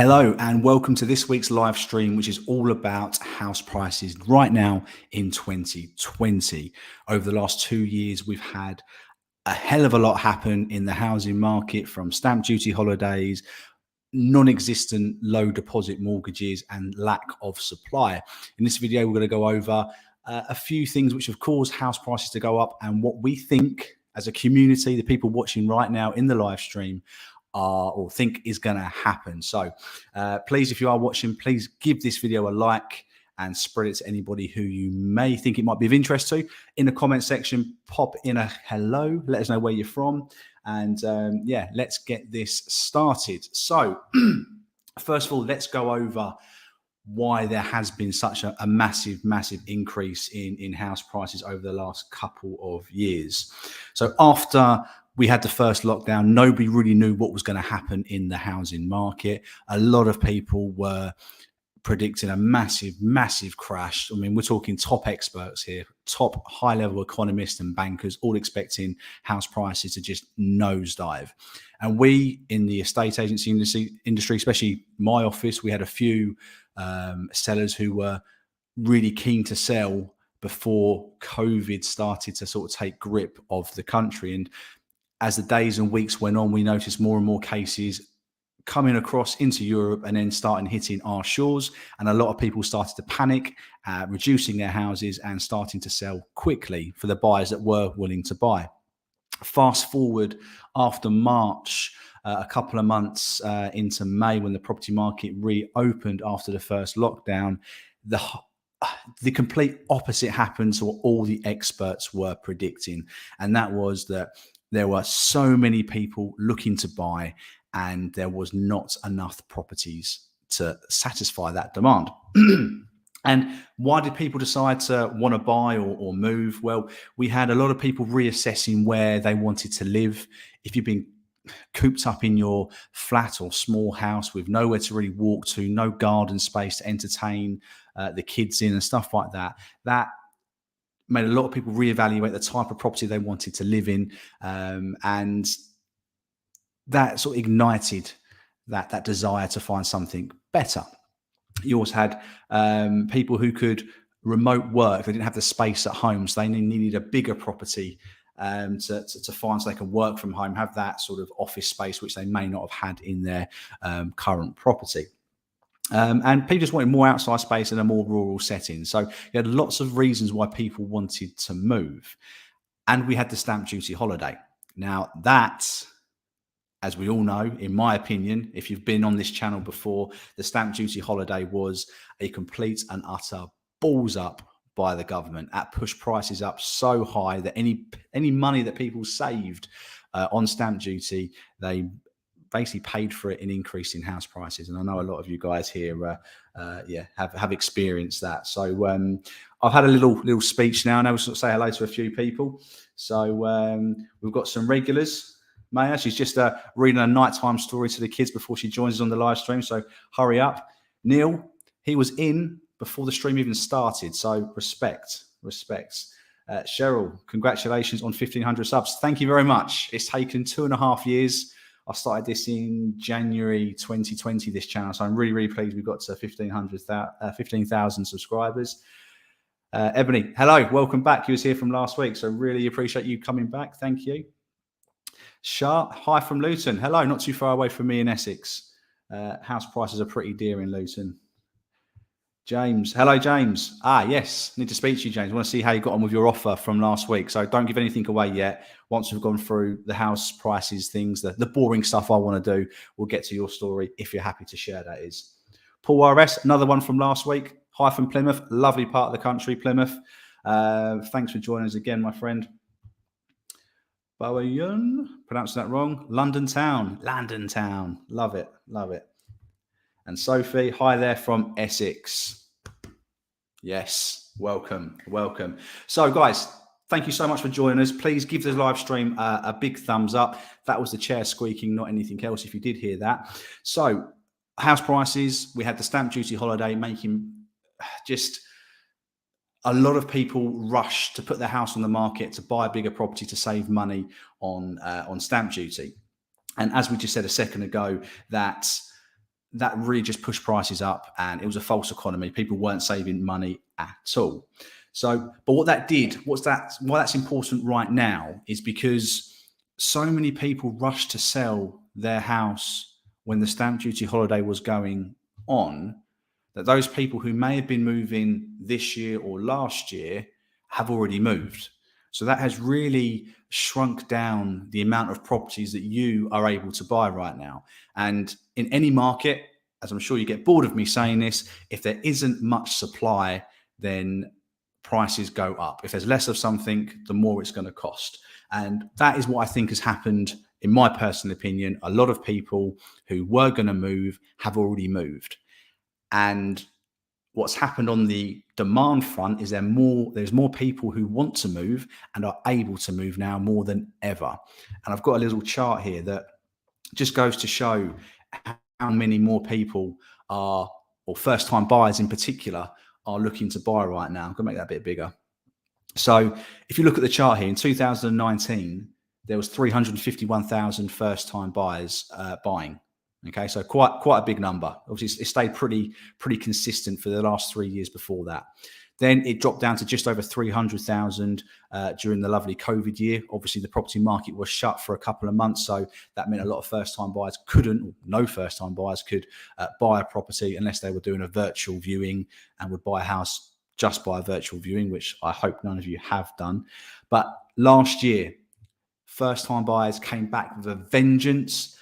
Hello and welcome to this week's live stream, which is all about house prices right now in 2020. Over the last 2 years, we've had a hell of a lot happen in the housing market, from stamp duty holidays, non-existent low deposit mortgages, and lack of supply. In this video, we're going to go over a few things which have caused house prices to go up and what we think as a community, the people watching right now in the live stream, are or think is going to happen. So please, if you are watching, please give this video a like and spread it to anybody who you may think it might be of interest to. In the comment section, pop in a hello, let us know where you're from, and yeah, let's get this started. So first of all, let's go over why there has been such a massive increase in house prices over the last couple of years. So after we had the first lockdown, nobody really knew what was going to happen in the housing market. A lot of people were predicting a massive crash. I mean, we're talking top experts here, top high-level economists and bankers, all expecting house prices to just nosedive. And we in the estate agency industry, especially my office, we had a few sellers who were really keen to sell before COVID started to sort of take grip of the country. And as the days and weeks went on, we noticed more and more cases coming across into Europe and then starting hitting our shores. And a lot of people started to panic, reducing their houses and starting to sell quickly for the buyers that were willing to buy. Fast forward after March, a couple of months into May, when the property market reopened after the first lockdown, the complete opposite happened to what all the experts were predicting. And that was that there were so many people looking to buy and there was not enough properties to satisfy that demand. And why did people decide to want to buy or move? Well, we had a lot of people reassessing where they wanted to live. If you've been cooped up in your flat or small house with nowhere to really walk to, no garden space to entertain the kids in and stuff like that, that made a lot of people reevaluate the type of property they wanted to live in, and that sort of ignited that desire to find something better. You also had people who could remote work. They didn't have the space at home, so they needed a bigger property to find, so they can work from home, have that sort of office space which they may not have had in their current property. And people just wanted more outside space in a more rural setting. So you had lots of reasons why people wanted to move. And we had the stamp duty holiday. Now that, as we all know, in my opinion, if you've been on this channel before, the stamp duty holiday was a complete and utter balls up by the government. That pushed prices up so high that any money that people saved on stamp duty, they basically paid for it in increasing house prices. And I know a lot of you guys here have experienced that. So I've had a little speech now, and I will sort of say hello to a few people. So we've got some regulars. Maya, she's just reading a nighttime story to the kids before she joins us on the live stream, so hurry up. Neil, he was in before the stream even started, so respect. Cheryl, congratulations on 1,500 subs. Thank you very much. It's taken 2.5 years. I started this in January 2020, this channel, so I'm really pleased we've got to 15,000 subscribers. Ebony, hello, welcome back. You was here from last week, so really appreciate you coming back. Thank you. Shah, hi from Luton. Hello, not too far away from me in Essex. House prices are pretty dear in Luton. James, hello, James. Yes, need to speak to you, James. I want to see how you got on with your offer from last week. So don't give anything away yet. Once we've gone through the house prices, things, the boring stuff I want to do, we'll get to your story if you're happy to share, that is. Paul RS, another one from last week. Hi from Plymouth, lovely part of the country, Plymouth. Thanks for joining us again, my friend. Bowen, pronouncing that wrong. London Town, love it. And Sophie, hi there from Essex. Yes, welcome. So guys, thank you so much for joining us. Please give the live stream a big thumbs up. That was the chair squeaking, not anything else, if you did hear that. So house prices, we had the stamp duty holiday making just a lot of people rush to put their house on the market to buy a bigger property to save money on stamp duty. And as we just said a second ago, that that really just pushed prices up, and it was a false economy. People weren't saving money at all. So, but what that did, why that's important right now is because so many people rushed to sell their house when the stamp duty holiday was going on, that those people who may have been moving this year or last year have already moved. So that has really shrunk down the amount of properties that you are able to buy right now. And in any market, as I'm sure you get bored of me saying this, if there isn't much supply, then prices go up. If there's less of something, the more it's going to cost. And that is what I think has happened, in my personal opinion. A lot of people who were going to move have already moved. And what's happened on the demand front is there's more people who want to move and are able to move now more than ever. And I've got a little chart here that just goes to show how many more people are, or first time buyers in particular, are looking to buy right now. I'm going to make that a bit bigger. So if you look at the chart here, in 2019, there was 351,000 first time buyers buying. Okay, so quite a big number. Obviously, it stayed pretty consistent for the last 3 years before that. Then it dropped down to just over 300,000 during the lovely COVID year. Obviously, the property market was shut for a couple of months, so that meant a lot of first-time buyers no first-time buyers could buy a property unless they were doing a virtual viewing and would buy a house just by a virtual viewing, which I hope none of you have done. But last year, first-time buyers came back with a vengeance.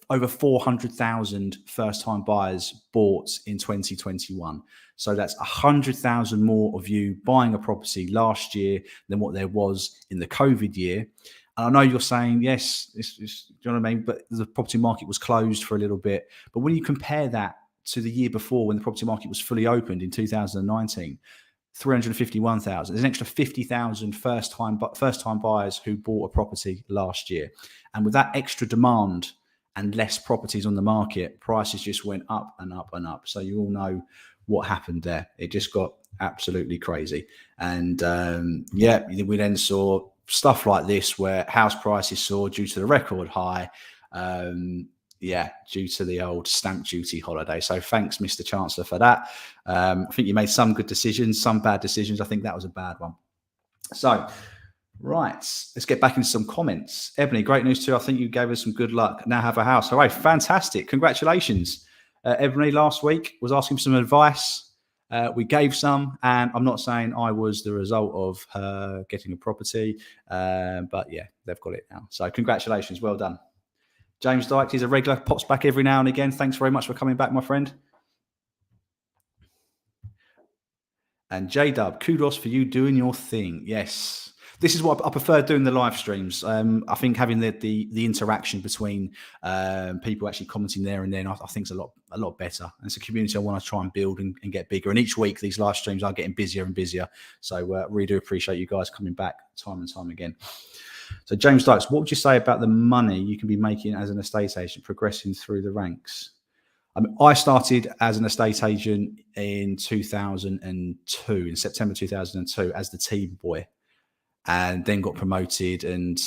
Over 400,000 first-time buyers bought in 2021. So that's 100,000 more of you buying a property last year than what there was in the COVID year. And I know you're saying, yes, do you know what I mean? But the property market was closed for a little bit. But when you compare that to the year before, when the property market was fully opened in 2019, 351,000. There's an extra 50,000 first-time buyers who bought a property last year. And with that extra demand and less properties on the market, prices just went up and up and up. So you all know what happened there. It just got absolutely crazy. And we then saw stuff like this where house prices soared due to the record high, due to the old stamp duty holiday. So thanks, Mr. Chancellor, for that. I think you made some good decisions, some bad decisions. I think that was a bad one. So, right, let's get back into some comments. Ebony, great news too. I think you gave us some good luck. Now have a house. All right, fantastic. Congratulations. Ebony last week was asking for some advice. We gave some, and I'm not saying I was the result of her getting a property, but yeah, they've got it now. So congratulations, well done. James Dykes, he's a regular, pops back every now and again. Thanks very much for coming back, my friend. And J-Dub, kudos for you doing your thing. Yes. This is what I prefer doing, the live streams. I think having the interaction between people actually commenting there and then, I think it's a lot better. And it's a community I want to try and build and get bigger. And each week, these live streams are getting busier and busier. So really do appreciate you guys coming back time and time again. So James Dykes, what would you say about the money you can be making as an estate agent progressing through the ranks? I started as an estate agent in 2002, in September 2002, as the team boy, and then got promoted. And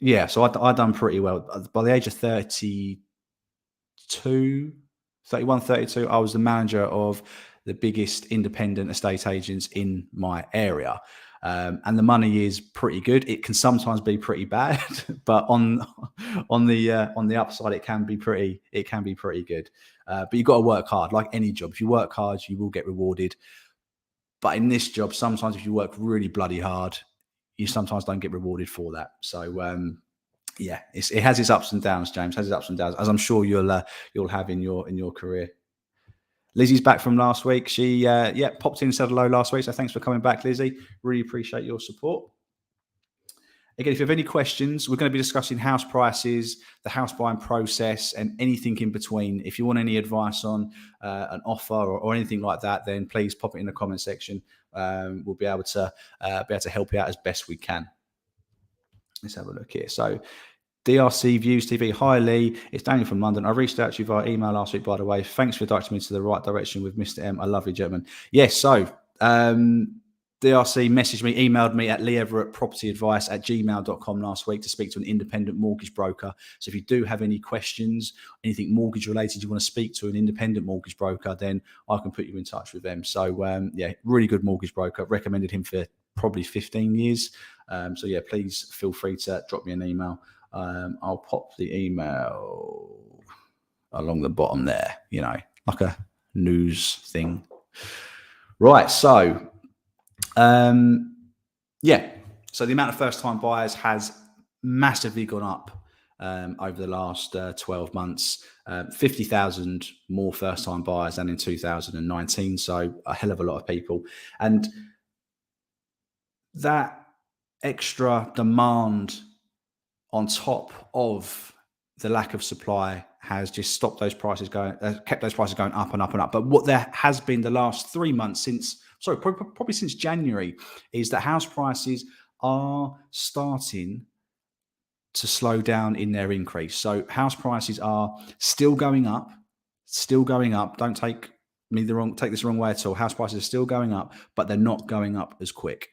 yeah, so I'd done pretty well. By the age of 31, 32, I was the manager of the biggest independent estate agents in my area. And the money is pretty good. It can sometimes be pretty bad, but on the upside, it can be pretty good. But you've got to work hard, like any job. If you work hard, you will get rewarded. But in this job, sometimes if you work really bloody hard, you sometimes don't get rewarded for that. So it has its ups and downs, James. Has its ups and downs, as I'm sure you'll have in your career. Lizzie's back from last week. She popped in and said hello last week. So thanks for coming back, Lizzie. Really appreciate your support. Again, if you have any questions, we're going to be discussing house prices, the house buying process, and anything in between. If you want any advice on an offer or anything like that, then please pop it in the comment section. We'll be able to help you out as best we can. Let's have a look here. So DRC Views TV. Hi, Lee. It's Daniel from London. I reached out to you via email last week, by the way. Thanks for directing me to the right direction with Mr. M. I love you, gentlemen. Yes, so DRC messaged me, emailed me at leeeverettpropertyadvice@gmail.com last week to speak to an independent mortgage broker. So if you do have any questions, anything mortgage related, you want to speak to an independent mortgage broker, then I can put you in touch with them. So yeah, really good mortgage broker. Recommended him for probably 15 years. So yeah, please feel free to drop me an email. I'll pop the email along the bottom there, like a news thing. Right. So yeah, so the amount of first-time buyers has massively gone up over the last 12 months. 50,000 more first-time buyers than in 2019, so a hell of a lot of people. And that extra demand on top of the lack of supply has just stopped those prices going, kept those prices going up and up and up. But what there has been the last 3 months probably since January, is that house prices are starting to slow down in their increase. So house prices are still going up. Don't take this the wrong way at all. House prices are still going up, but they're not going up as quick.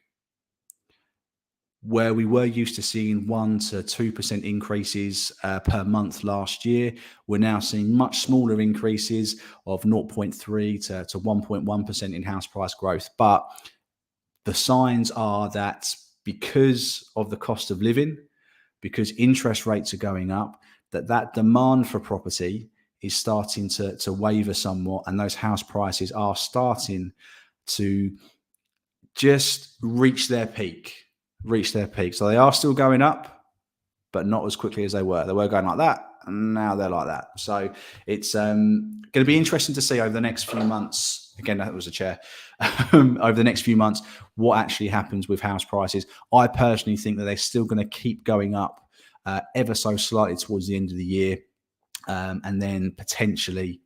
Where we were used to seeing 1 to 2% increases per month last year, we're now seeing much smaller increases of 0.3 to 1.1% in house price growth. But the signs are that because of the cost of living, because interest rates are going up, that demand for property is starting to waver somewhat, and those house prices are starting to just reach their peak. So they are still going up, but not as quickly as they were. They were going like that, and now they're like that. So it's going to be interesting to see over the next few months. Again, that was a chair. Over the next few months, what actually happens with house prices. I personally think that they're still going to keep going up ever so slightly towards the end of the year. And then potentially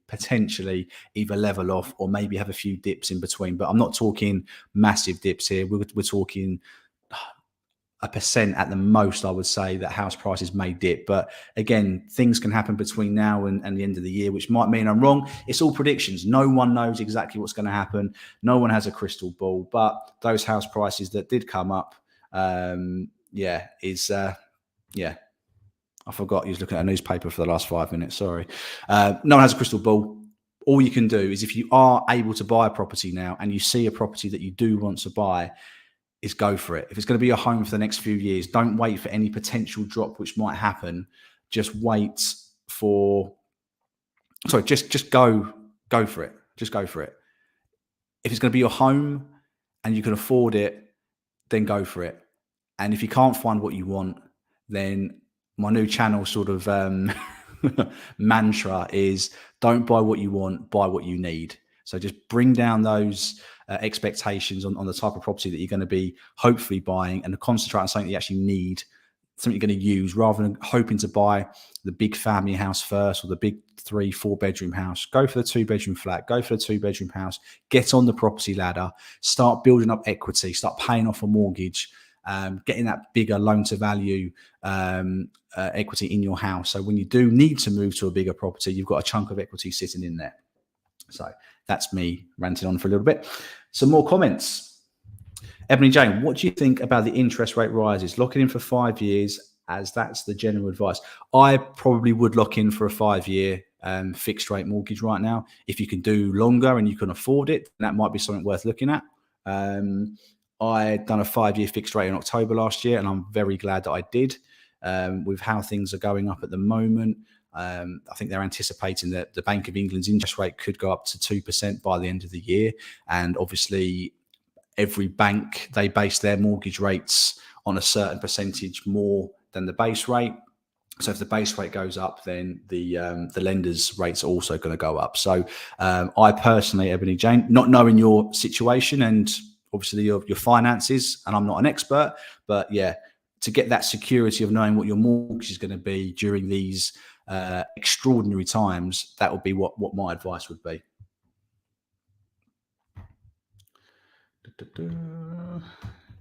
either level off or maybe have a few dips in between. But I'm not talking massive dips here. We're talking 1% at the most, I would say, that house prices may dip. But again, things can happen between now and the end of the year, which might mean I'm wrong. It's all predictions. No one knows exactly what's going to happen. No one has a crystal ball. But those house prices that did come up, I forgot you was looking at a newspaper for the last 5 minutes. Sorry. No one has a crystal ball. All you can do is, if you are able to buy a property now and you see a property that you do want to buy, is go for it. If it's going to be your home for the next few years, don't wait for any potential drop which might happen. Just wait for, just go for it. Just go for it. If it's going to be your home and you can afford it, then go for it. And if you can't find what you want, then my new channel sort of mantra is, don't buy what you want, buy what you need. So just bring down those expectations on the type of property that you're going to be hopefully buying, and concentrate on something that you actually need, something you're going to use, rather than hoping to buy the big family house first or the big 3-4 bedroom house. Go for the 2-bedroom flat, go for the 2-bedroom house, get on the property ladder, start building up equity, start paying off a mortgage, getting that bigger loan to value equity in your house. So when you do need to move to a bigger property, you've got a chunk of equity sitting in there. So that's me ranting on for a little bit. Some more comments. Ebony Jane, what do you think about the interest rate rises? Locking in for 5 years, as that's the general advice. I probably would lock in for a 5-year fixed rate mortgage right now. If you can do longer and you can afford it, that might be something worth looking at. I done a 5-year fixed rate in October last year, and I'm very glad that I did. With how things are going up at the moment, I think they're anticipating that the Bank of England's interest rate could go up to 2% by the end of the year. And obviously, every bank, they base their mortgage rates on a certain percentage more than the base rate. So if the base rate goes up, then the lenders' rates are also going to go up. So I personally, Ebony Jane, not knowing your situation and obviously your finances, and I'm not an expert, but yeah, to get that security of knowing what your mortgage is going to be during these extraordinary times, that would be what my advice would be.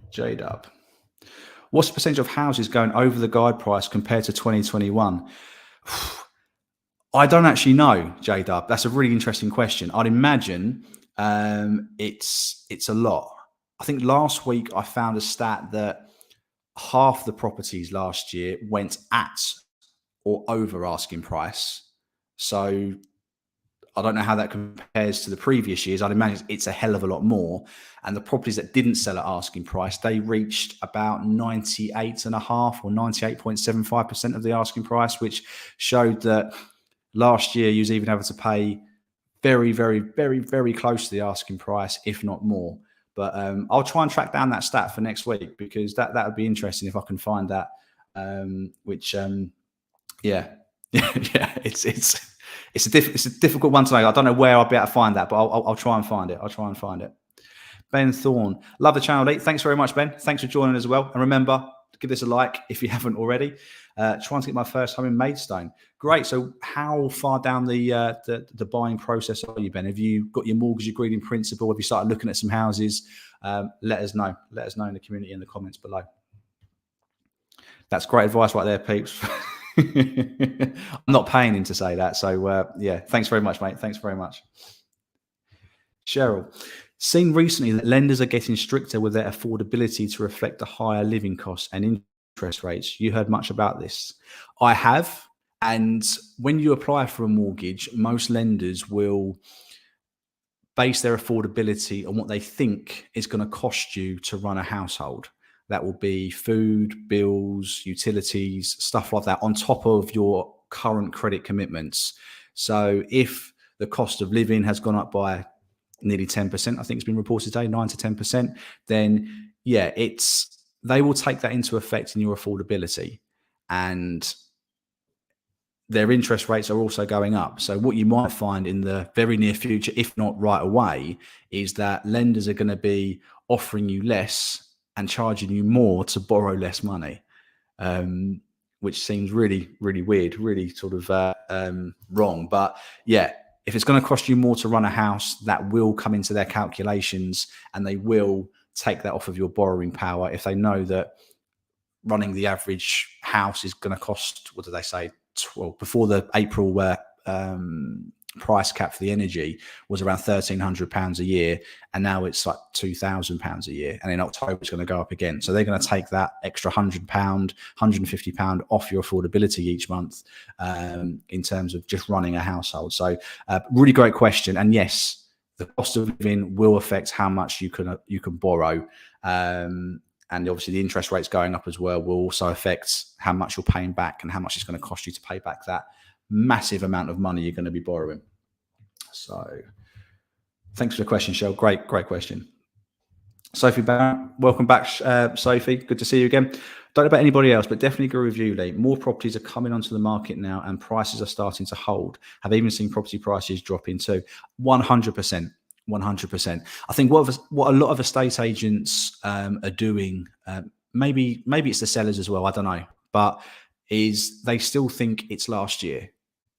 J-Dub. What's the percentage of houses going over the guide price compared to 2021? I don't actually know, J-Dub. That's a really interesting question. I'd imagine it's a lot. I think last week I found a stat that half the properties last year went at or over asking price. So I don't know how that compares to the previous years. I'd imagine it's a hell of a lot more. And the properties that didn't sell at asking price, they reached about 98.5 or 98.75% of the asking price, which showed that last year you was even having to pay very, very, very, very close to the asking price, if not more. But I'll try and track down that stat for next week, because that would be interesting if I can find that. Yeah, yeah, it's a difficult one to know. I don't know where I'll be able to find that, but I'll try and find it. I'll try and find it. Ben Thorne, love the channel, Lee. Thanks very much, Ben. Thanks for joining as well. And remember, give this a like if you haven't already. Trying to get my first home in Maidstone. Great. So, how far down the buying process are you, Ben? Have you got your mortgage agreed in principle? Have you started looking at some houses? Let us know. Let us know in the community in the comments below. That's great advice right there, peeps. I'm not paying him to say that. So, yeah, thanks very much, mate. Thanks very much. Cheryl, seen recently that lenders are getting stricter with their affordability to reflect the higher living costs and interest rates. You heard much about this? I have. And when you apply for a mortgage, most lenders will base their affordability on what they think is going to cost you to run a household. That will be food, bills, utilities, stuff like that, on top of your current credit commitments. So if the cost of living has gone up by nearly 10%, I think it's been reported today, 9 to 10%, then yeah, they will take that into effect in your affordability. And their interest rates are also going up. So what you might find in the very near future, if not right away, is that lenders are going to be offering you less and charging you more to borrow less money, which seems really, really weird, really sort of wrong. But yeah, if it's going to cost you more to run a house, that will come into their calculations, and they will take that off of your borrowing power if they know that running the average house is going to cost, what do they say? Well, before the April price cap for the energy was around £1,300 a year, and now it's like £2,000 a year, and in October it's going to go up again. So they're going to take that extra £100, £150 off your affordability each month in terms of just running a household. So really great question, and yes, the cost of living will affect how much you can borrow. And obviously the interest rates going up as well will also affect how much you're paying back and how much it's going to cost you to pay back that massive amount of money you're going to be borrowing. So thanks for the question, Shell. Great question. Sophie Barrett, welcome back, Sophie. Good to see you again. Don't know about anybody else, but definitely agree with you, Lee. More properties are coming onto the market now, and prices are starting to hold. Have even seen property prices dropping too. 100%. 100%. I think what a lot of estate agents are doing, maybe it's the sellers as well, I don't know, but is they still think it's last year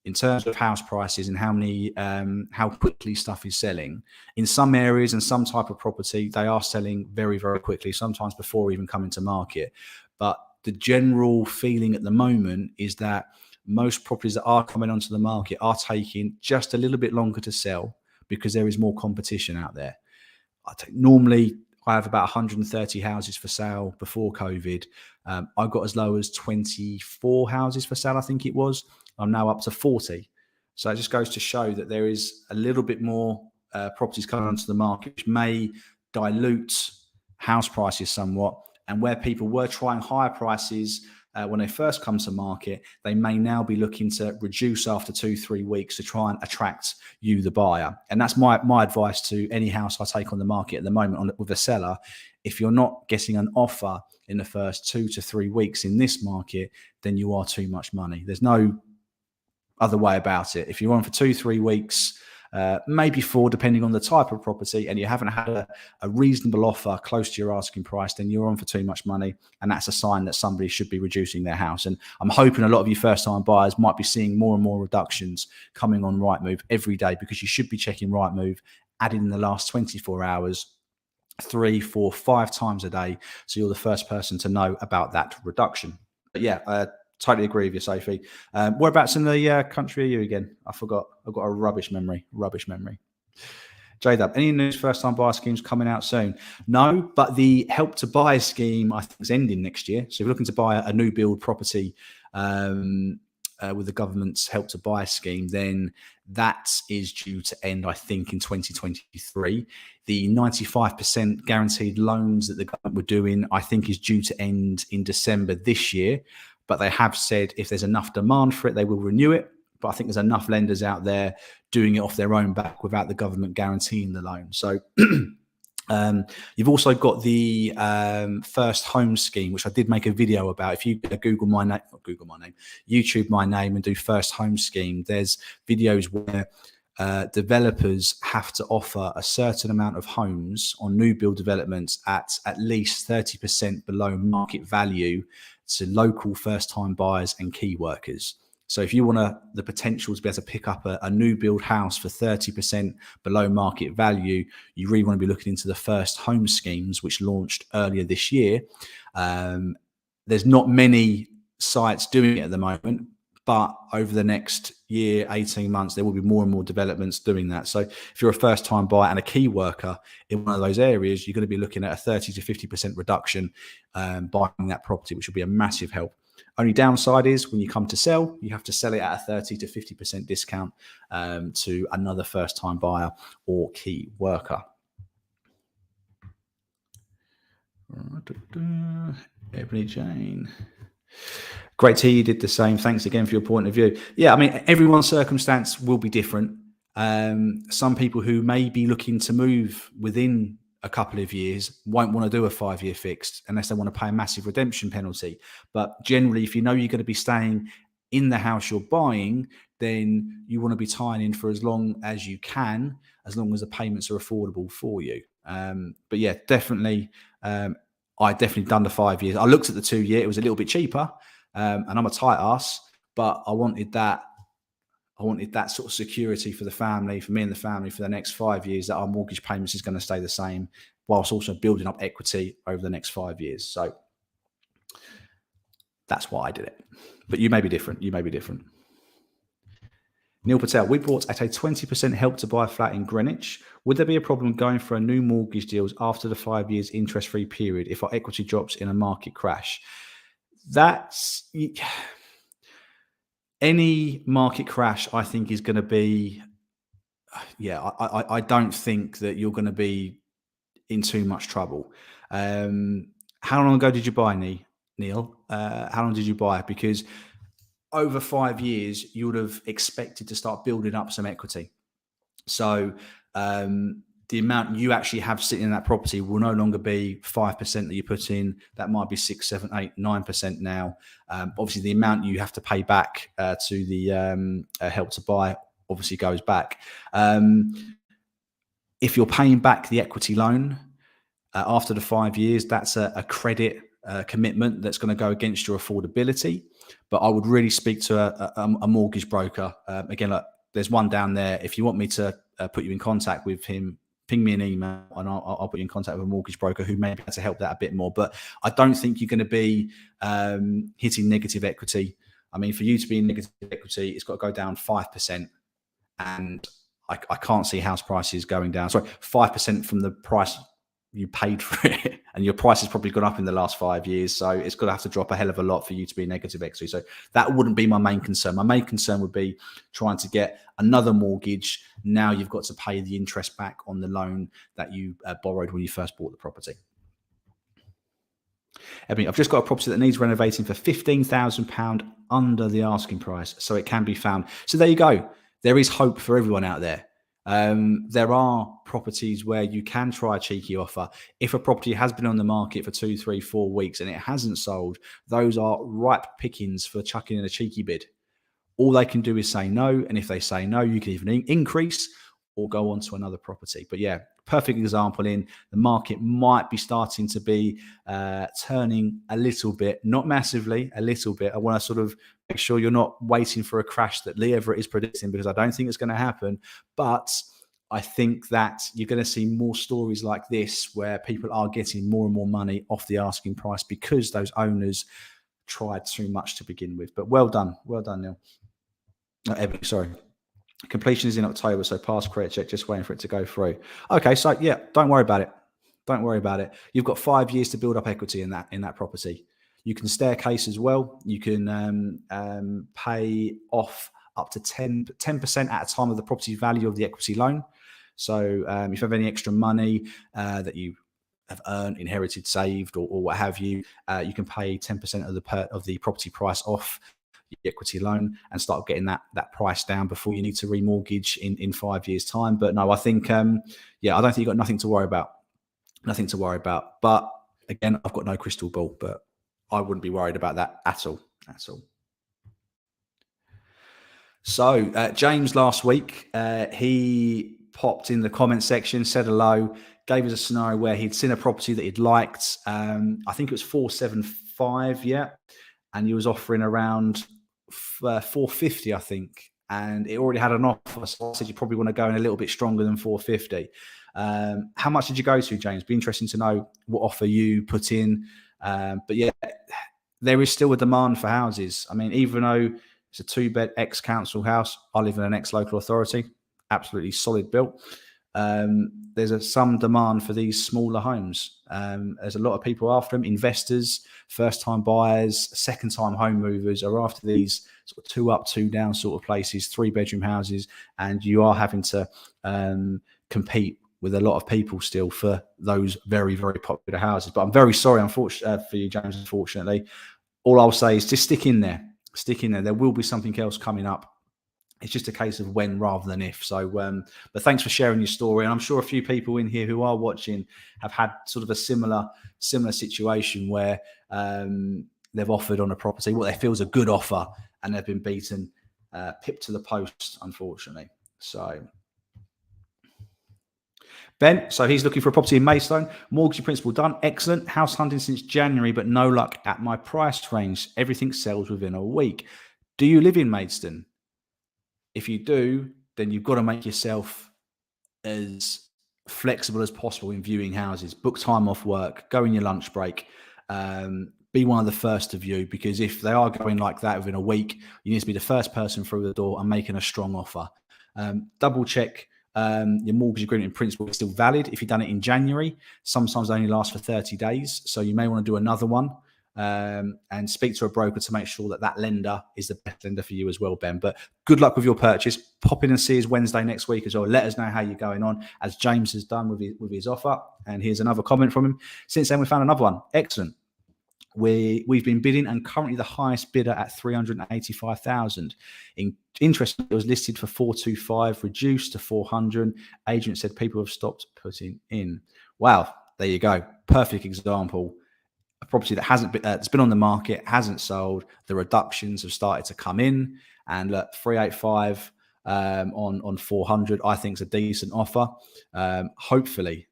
in terms of house prices and how quickly stuff is selling. In some areas and some type of property, they are selling very, very quickly, sometimes before even coming to market. But the general feeling at the moment is that most properties that are coming onto the market are taking just a little bit longer to sell, because there is more competition out there. Normally, I have about 130 houses for sale before COVID. I got as low as 24 houses for sale, I think it was. I'm now up to 40. So it just goes to show that there is a little bit more properties coming onto the market, which may dilute house prices somewhat. And where people were trying higher prices when they first come to market, they may now be looking to reduce after 2-3 weeks to try and attract you, the buyer. And that's my advice to any house I take on the market at the moment with a seller. If you're not getting an offer in the first 2 to 3 weeks in this market, then you are too much money. There's no other way about it. If you're on for 2-3 weeks, maybe 4, depending on the type of property, and you haven't had a reasonable offer close to your asking price, then you're on for too much money, and that's a sign that somebody should be reducing their house. And I'm hoping a lot of you first-time buyers might be seeing more and more reductions coming on Rightmove every day, because you should be checking Rightmove, added in the last 24 hours, 3, 4, 5 times a day, so you're the first person to know about that reduction. But yeah, totally agree with you, Sophie. Whereabouts in the country are you again? I forgot. I've got a rubbish memory. JW, any news first-time buyer schemes coming out soon? No, but the Help to Buy scheme, I think, is ending next year. So if you're looking to buy a new build property with the government's Help to Buy scheme, then that is due to end, I think, in 2023. The 95% guaranteed loans that the government were doing, I think, is due to end in December this year. But they have said if there's enough demand for it, they will renew it. But I think there's enough lenders out there doing it off their own back without the government guaranteeing the loan. So you've also got the first home scheme, which I did make a video about. If you YouTube my name and do first home scheme, there's videos where developers have to offer a certain amount of homes on new build developments at least 30% below market value to local first-time buyers and key workers. So if you want the potential to be able to pick up a new build house for 30% below market value, you really want to be looking into the first home schemes, which launched earlier this year. There's not many sites doing it at the moment, but over the next year, 18 months, there will be more and more developments doing that. So if you're a first-time buyer and a key worker in one of those areas, you're going to be looking at a 30 to 50% reduction buying that property, which will be a massive help. Only downside is when you come to sell, you have to sell it at a 30 to 50% discount to another first-time buyer or key worker. Ebony Jane. Great to hear you did the same. Thanks again for your point of view. Yeah, I mean, everyone's circumstance will be different. Some people who may be looking to move within a couple of years won't want to do a 5-year fixed unless they want to pay a massive redemption penalty. But generally, if you know you're going to be staying in the house you're buying, then you want to be tying in for as long as you can, as long as the payments are affordable for you. But yeah, definitely, I definitely done the 5 years. I looked at the 2-year; it was a little bit cheaper, and I'm a tight ass, but I wanted that sort of security for the family, for me and the family, for the next 5 years, that our mortgage payments is going to stay the same, whilst also building up equity over the next 5 years. So that's why I did it. But you may be different. You may be different. Neil Patel, we bought at a 20% Help to Buy flat in Greenwich. Would there be a problem going for a new mortgage deals after the 5 years interest-free period if our equity drops in a market crash? That's... Any market crash, I think, is going to be, I don't think that you're going to be in too much trouble. How long ago did you buy, Neil? How long did you buy? Because over 5 years, you would have expected to start building up some equity. So the amount you actually have sitting in that property will no longer be 5% that you put in. That might be 6, 7, 8, 9% now. Obviously, the amount you have to pay back to the Help to Buy obviously goes back. If you're paying back the equity loan after the 5 years, that's a credit commitment that's going to go against your affordability. But I would really speak to a mortgage broker. Again, look, there's one down there. If you want me to put you in contact with him, ping me an email and I'll put you in contact with a mortgage broker who may be able to help that a bit more. But I don't think you're going to be hitting negative equity. I mean, for you to be in negative equity, it's got to go down 5%. And I can't see house prices going down. Sorry, 5% from the price you paid for it. And your price has probably gone up in the last 5 years. So it's going to have to drop a hell of a lot for you to be negative equity. So that wouldn't be my main concern. My main concern would be trying to get another mortgage. Now you've got to pay the interest back on the loan that you borrowed when you first bought the property. Ebony, I've just got a property that needs renovating for £15,000 under the asking price. So it can be found. So there you go. There is hope for everyone out there. There are properties where you can try a cheeky offer. If a property has been on the market for 2, 3, 4 weeks and it hasn't sold, those are ripe pickings for chucking in a cheeky bid. All they can do is say no. And if they say no, you can even increase or go on to another property. But yeah, perfect example in the market might be starting to be turning a little bit, not massively, a little bit. I want to sort of make sure you're not waiting for a crash that Lee Everett is predicting, because I don't think it's going to happen. But I think that you're going to see more stories like this where people are getting more and more money off the asking price because those owners tried too much to begin with. But well done, Neil. Ebony, sorry. Completion is in October, so pass credit check, just waiting for it to go through. Okay, so yeah, don't worry about it. Don't worry about it. You've got 5 years to build up equity in that property. You can staircase as well. You can pay off up to 10% at a time of the property value of the equity loan. So if you have any extra money that you have earned, inherited, saved, or what have you, you can pay 10% of the property price off the equity loan and start getting that price down before you need to remortgage in 5 years' time. But no, I think I don't think you've got nothing to worry about. Nothing to worry about. But again, I've got no crystal ball, but I wouldn't be worried about that at all. At all. So James last week, he popped in the comment section, said hello, gave us a scenario where he'd seen a property that he'd liked. I think it was 475, yeah, and he was offering around 450, I think, and it already had an offer. So I said you probably want to go in a little bit stronger than 450. How much did you go to, James? Be interesting to know what offer you put in. But yeah, there is still a demand for houses. I mean, even though it's a 2-bed ex-council house, I live in an ex-local authority, absolutely solid built. There's some demand for these smaller homes. There's a lot of people after them, investors, first-time buyers, second-time home movers are after these sort of 2 up, 2 down sort of places, 3-bedroom houses, and you are having to compete with a lot of people still for those very, very popular houses. But I'm very sorry, for you, James, unfortunately. All I'll say is just stick in there. Stick in there. There will be something else coming up. It's just a case of when rather than if. So, but thanks for sharing your story. And I'm sure a few people in here who are watching have had sort of a similar situation where they've offered on a property what they feel is a good offer and they've been beaten, pipped to the post, unfortunately. So, Ben, so he's looking for a property in Maidstone. Mortgage principal done. Excellent. House hunting since January, but no luck at my price range. Everything sells within a week. Do you live in Maidstone? If you do, then you've got to make yourself as flexible as possible in viewing houses. Book time off work. Go in your lunch break. Be one of the first to view, because if they are going like that within a week, you need to be the first person through the door and making a strong offer. Double check your mortgage agreement in principle is still valid. If you've done it in January, sometimes they only last for 30 days. So you may want to do another one and speak to a broker to make sure that lender is the best lender for you as well, Ben. But good luck with your purchase. Pop in and see us Wednesday next week as well. Let us know how you're going on, as James has done with his offer. And here's another comment from him. Since then, we found another one. Excellent. We've been bidding and currently the highest bidder at 385,000. Interesting, it was listed for 425, reduced to 400. Agent said people have stopped putting in. Wow, there you go. Perfect example. A property that hasn't been, it's been on the market, hasn't sold. The reductions have started to come in, and look, 385 on 400, I think is a decent offer. Hopefully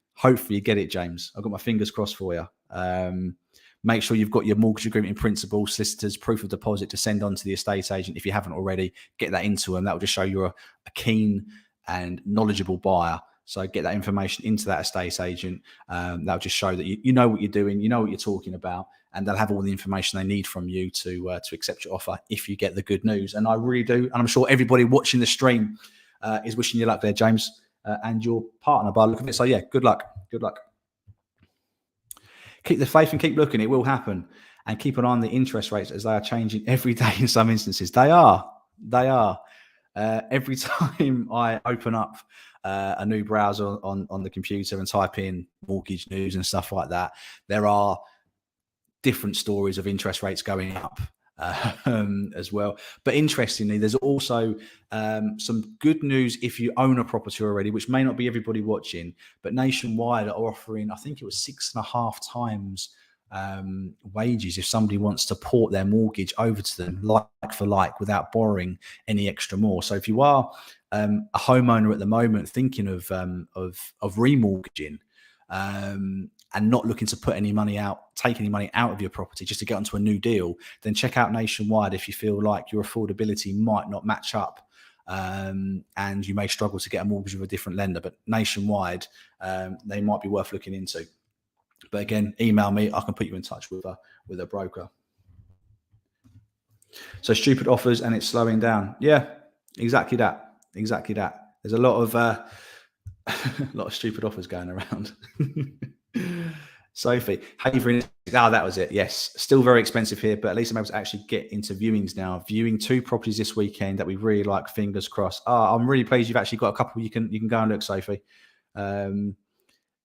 you get it, James. I've got my fingers crossed for you. Make sure you've got your mortgage agreement in principle, solicitors, proof of deposit to send on to the estate agent. If you haven't already, get that into them. That will just show you're a keen and knowledgeable buyer. So get that information into that estate agent. That'll just show that you know what you're doing, you know what you're talking about, and they'll have all the information they need from you to accept your offer if you get the good news. And I really do. And I'm sure everybody watching the stream is wishing you luck there, James, and your partner by the look of it. So yeah, good luck. Good luck. Keep the faith and keep looking. It will happen. And keep an eye on the interest rates, as they are changing every day in some instances. They are. Every time I open up a new browser on the computer and type in mortgage news and stuff like that, there are different stories of interest rates going up as well. But interestingly, there's also some good news if you own a property already, which may not be everybody watching, but Nationwide are offering, I think it was 6.5 times wages if somebody wants to port their mortgage over to them like for like without borrowing any extra more. So if you are a homeowner at the moment thinking of remortgaging and not looking to put any money out, take any money out of your property just to get onto a new deal, then check out Nationwide if you feel like your affordability might not match up and you may struggle to get a mortgage with a different lender. But Nationwide, they might be worth looking into. But again, email me. I can put you in touch with a broker. So stupid offers and it's slowing down. Yeah, exactly that. exactly that. There's a lot of a lot of stupid offers going around. Sophie, Havering. Oh, that was it. Yes, still very expensive here, but at least I'm able to actually get into viewings now. Viewing 2 properties this weekend that we really like. Fingers crossed. Oh, I'm really pleased you've actually got a couple. You can go and look, Sophie. Um,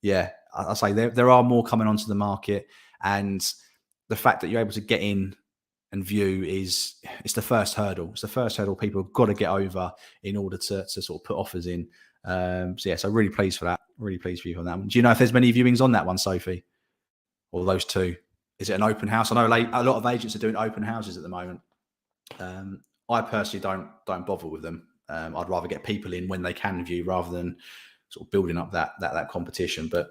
yeah, I say there are more coming onto the market, and the fact that you're able to get in and view it's the first hurdle. It's the first hurdle people have got to get over in order to sort of put offers in. So really pleased for that. Really pleased for you on that one. Do you know if there's many viewings on that one, Sophie, or those 2? Is it an open house? I know a lot of agents are doing open houses at the moment. I personally don't bother with them. I'd rather get people in when they can view rather than sort of building up that competition. But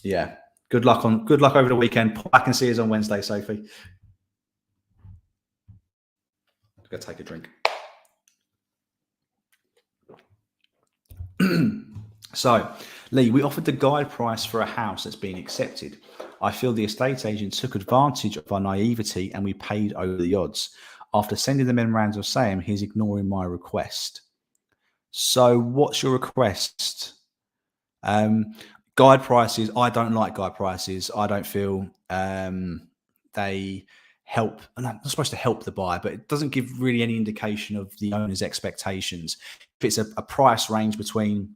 yeah, good luck over the weekend. Pop back and see us on Wednesday, Sophie. Go take a drink. So, Lee, we offered the guide price for a house that's been accepted. I feel the estate agent took advantage of our naivety and we paid over the odds. After sending the memorandum of sale, he's ignoring my request. So, what's your request? Guide prices. I don't like guide prices. I don't feel they help. And I'm not supposed to help the buyer, but it doesn't give really any indication of the owner's expectations. If it's a price range between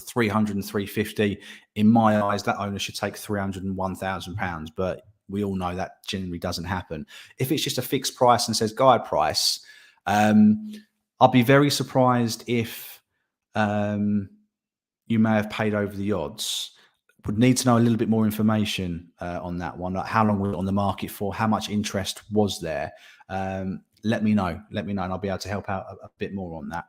300 and 350, in my eyes, that owner should take £301,000. But we all know that generally doesn't happen. If it's just a fixed price and says guide price, I'll be very surprised if you may have paid over the odds. Would need to know a little bit more information on that one. Like how long was it on the market for? How much interest was there? Let me know, and I'll be able to help out a bit more on that.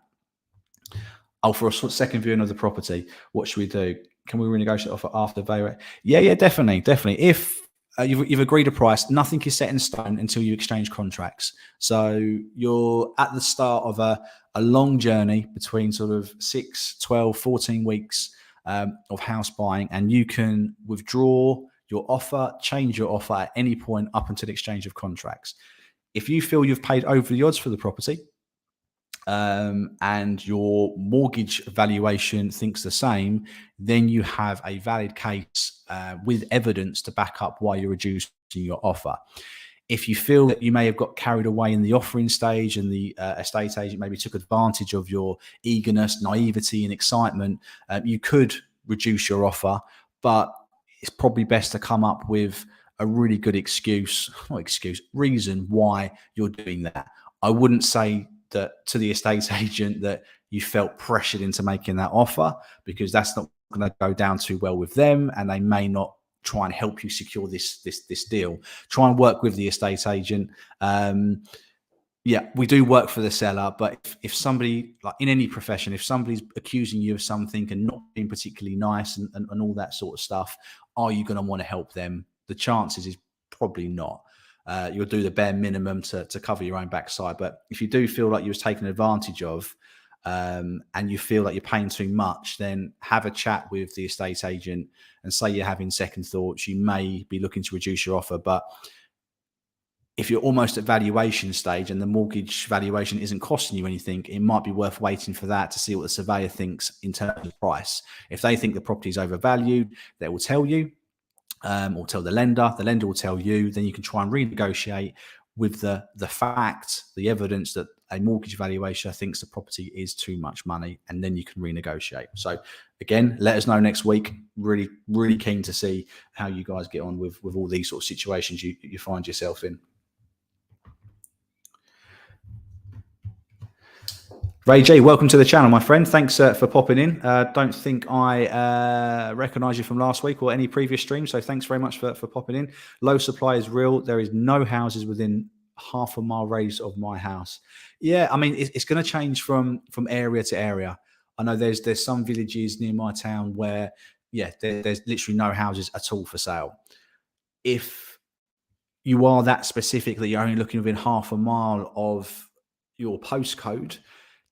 Oh, for a second viewing of the property, what should we do? Can we renegotiate offer after valuation? Yeah, definitely. If you've agreed a price, nothing is set in stone until you exchange contracts. So you're at the start of a long journey between sort of 6, 12, 14 weeks of house buying, and you can withdraw your offer, change your offer at any point up until the exchange of contracts. If you feel you've paid over the odds for the property, and your mortgage valuation thinks the same, then you have a valid case with evidence to back up why you're reducing your offer. If you feel that you may have got carried away in the offering stage and the estate agent maybe took advantage of your eagerness, naivety, and excitement, you could reduce your offer, but it's probably best to come up with a really good reason why you're doing that. I wouldn't say that to the estate agent that you felt pressured into making that offer, because that's not going to go down too well with them, and they may not try and help you secure this deal. Try and work with the estate agent. We do work for the seller, but if somebody, like in any profession, if somebody's accusing you of something and not being particularly nice and all that sort of stuff, are you going to want to help them? The chances is probably not. You'll do the bare minimum to cover your own backside. But if you do feel like you was taken advantage of, and you feel like you're paying too much, then have a chat with the estate agent and say you're having second thoughts. You may be looking to reduce your offer, but if you're almost at valuation stage and the mortgage valuation isn't costing you anything, it might be worth waiting for that to see what the surveyor thinks in terms of price. If they think the property is overvalued, they will tell you. Or tell the lender will tell you, then you can try and renegotiate with the evidence that a mortgage valuation thinks the property is too much money, and then you can renegotiate. So again, let us know next week. Really, really keen to see how you guys get on with all these sort of situations you find yourself in. Ray J, welcome to the channel, my friend. Thanks for popping in. Don't think I recognise you from last week or any previous stream, so thanks very much for popping in. Low supply is real. There is no houses within half a mile radius of my house. Yeah, I mean, it's going to change from area to area. I know there's some villages near my town where, there's literally no houses at all for sale. If you are that specific that you're only looking within half a mile of your postcode,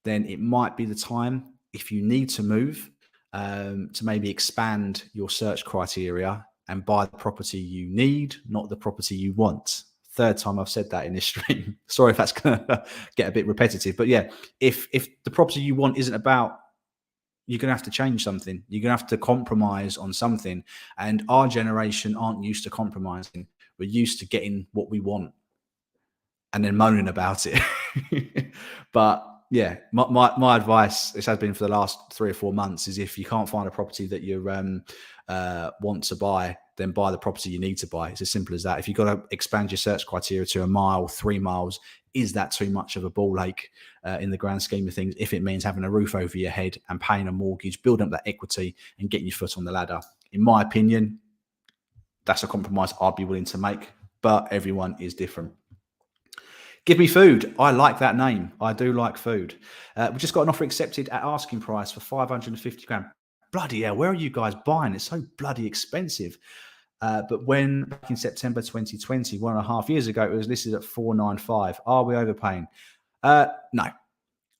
then it might be the time, if you need to move, to maybe expand your search criteria and buy the property you need, not the property you want. third time I've said that in this stream. Sorry if that's going to get a bit repetitive, but yeah, if the property you want isn't about, you're going to have to change something. You're going to have to compromise on something. And our generation aren't used to compromising. We're used to getting what we want and then moaning about it. But yeah, my advice, this has been for the last 3 or 4 months, is if you can't find a property that you want to buy, then buy the property you need to buy. It's as simple as that. If you've got to expand your search criteria to 1 mile, 3 miles, is that too much of a ball ache in the grand scheme of things? If it means having a roof over your head and paying a mortgage, building up that equity and getting your foot on the ladder, in my opinion, that's a compromise I'd be willing to make, but everyone is different. Give me food. I like that name. I do like food. We've just got an offer accepted at asking price for 550 grand. Bloody hell, where are you guys buying? It's so bloody expensive. But when back in September 2020, 1.5 years ago, it was listed at 495. Are we overpaying? No,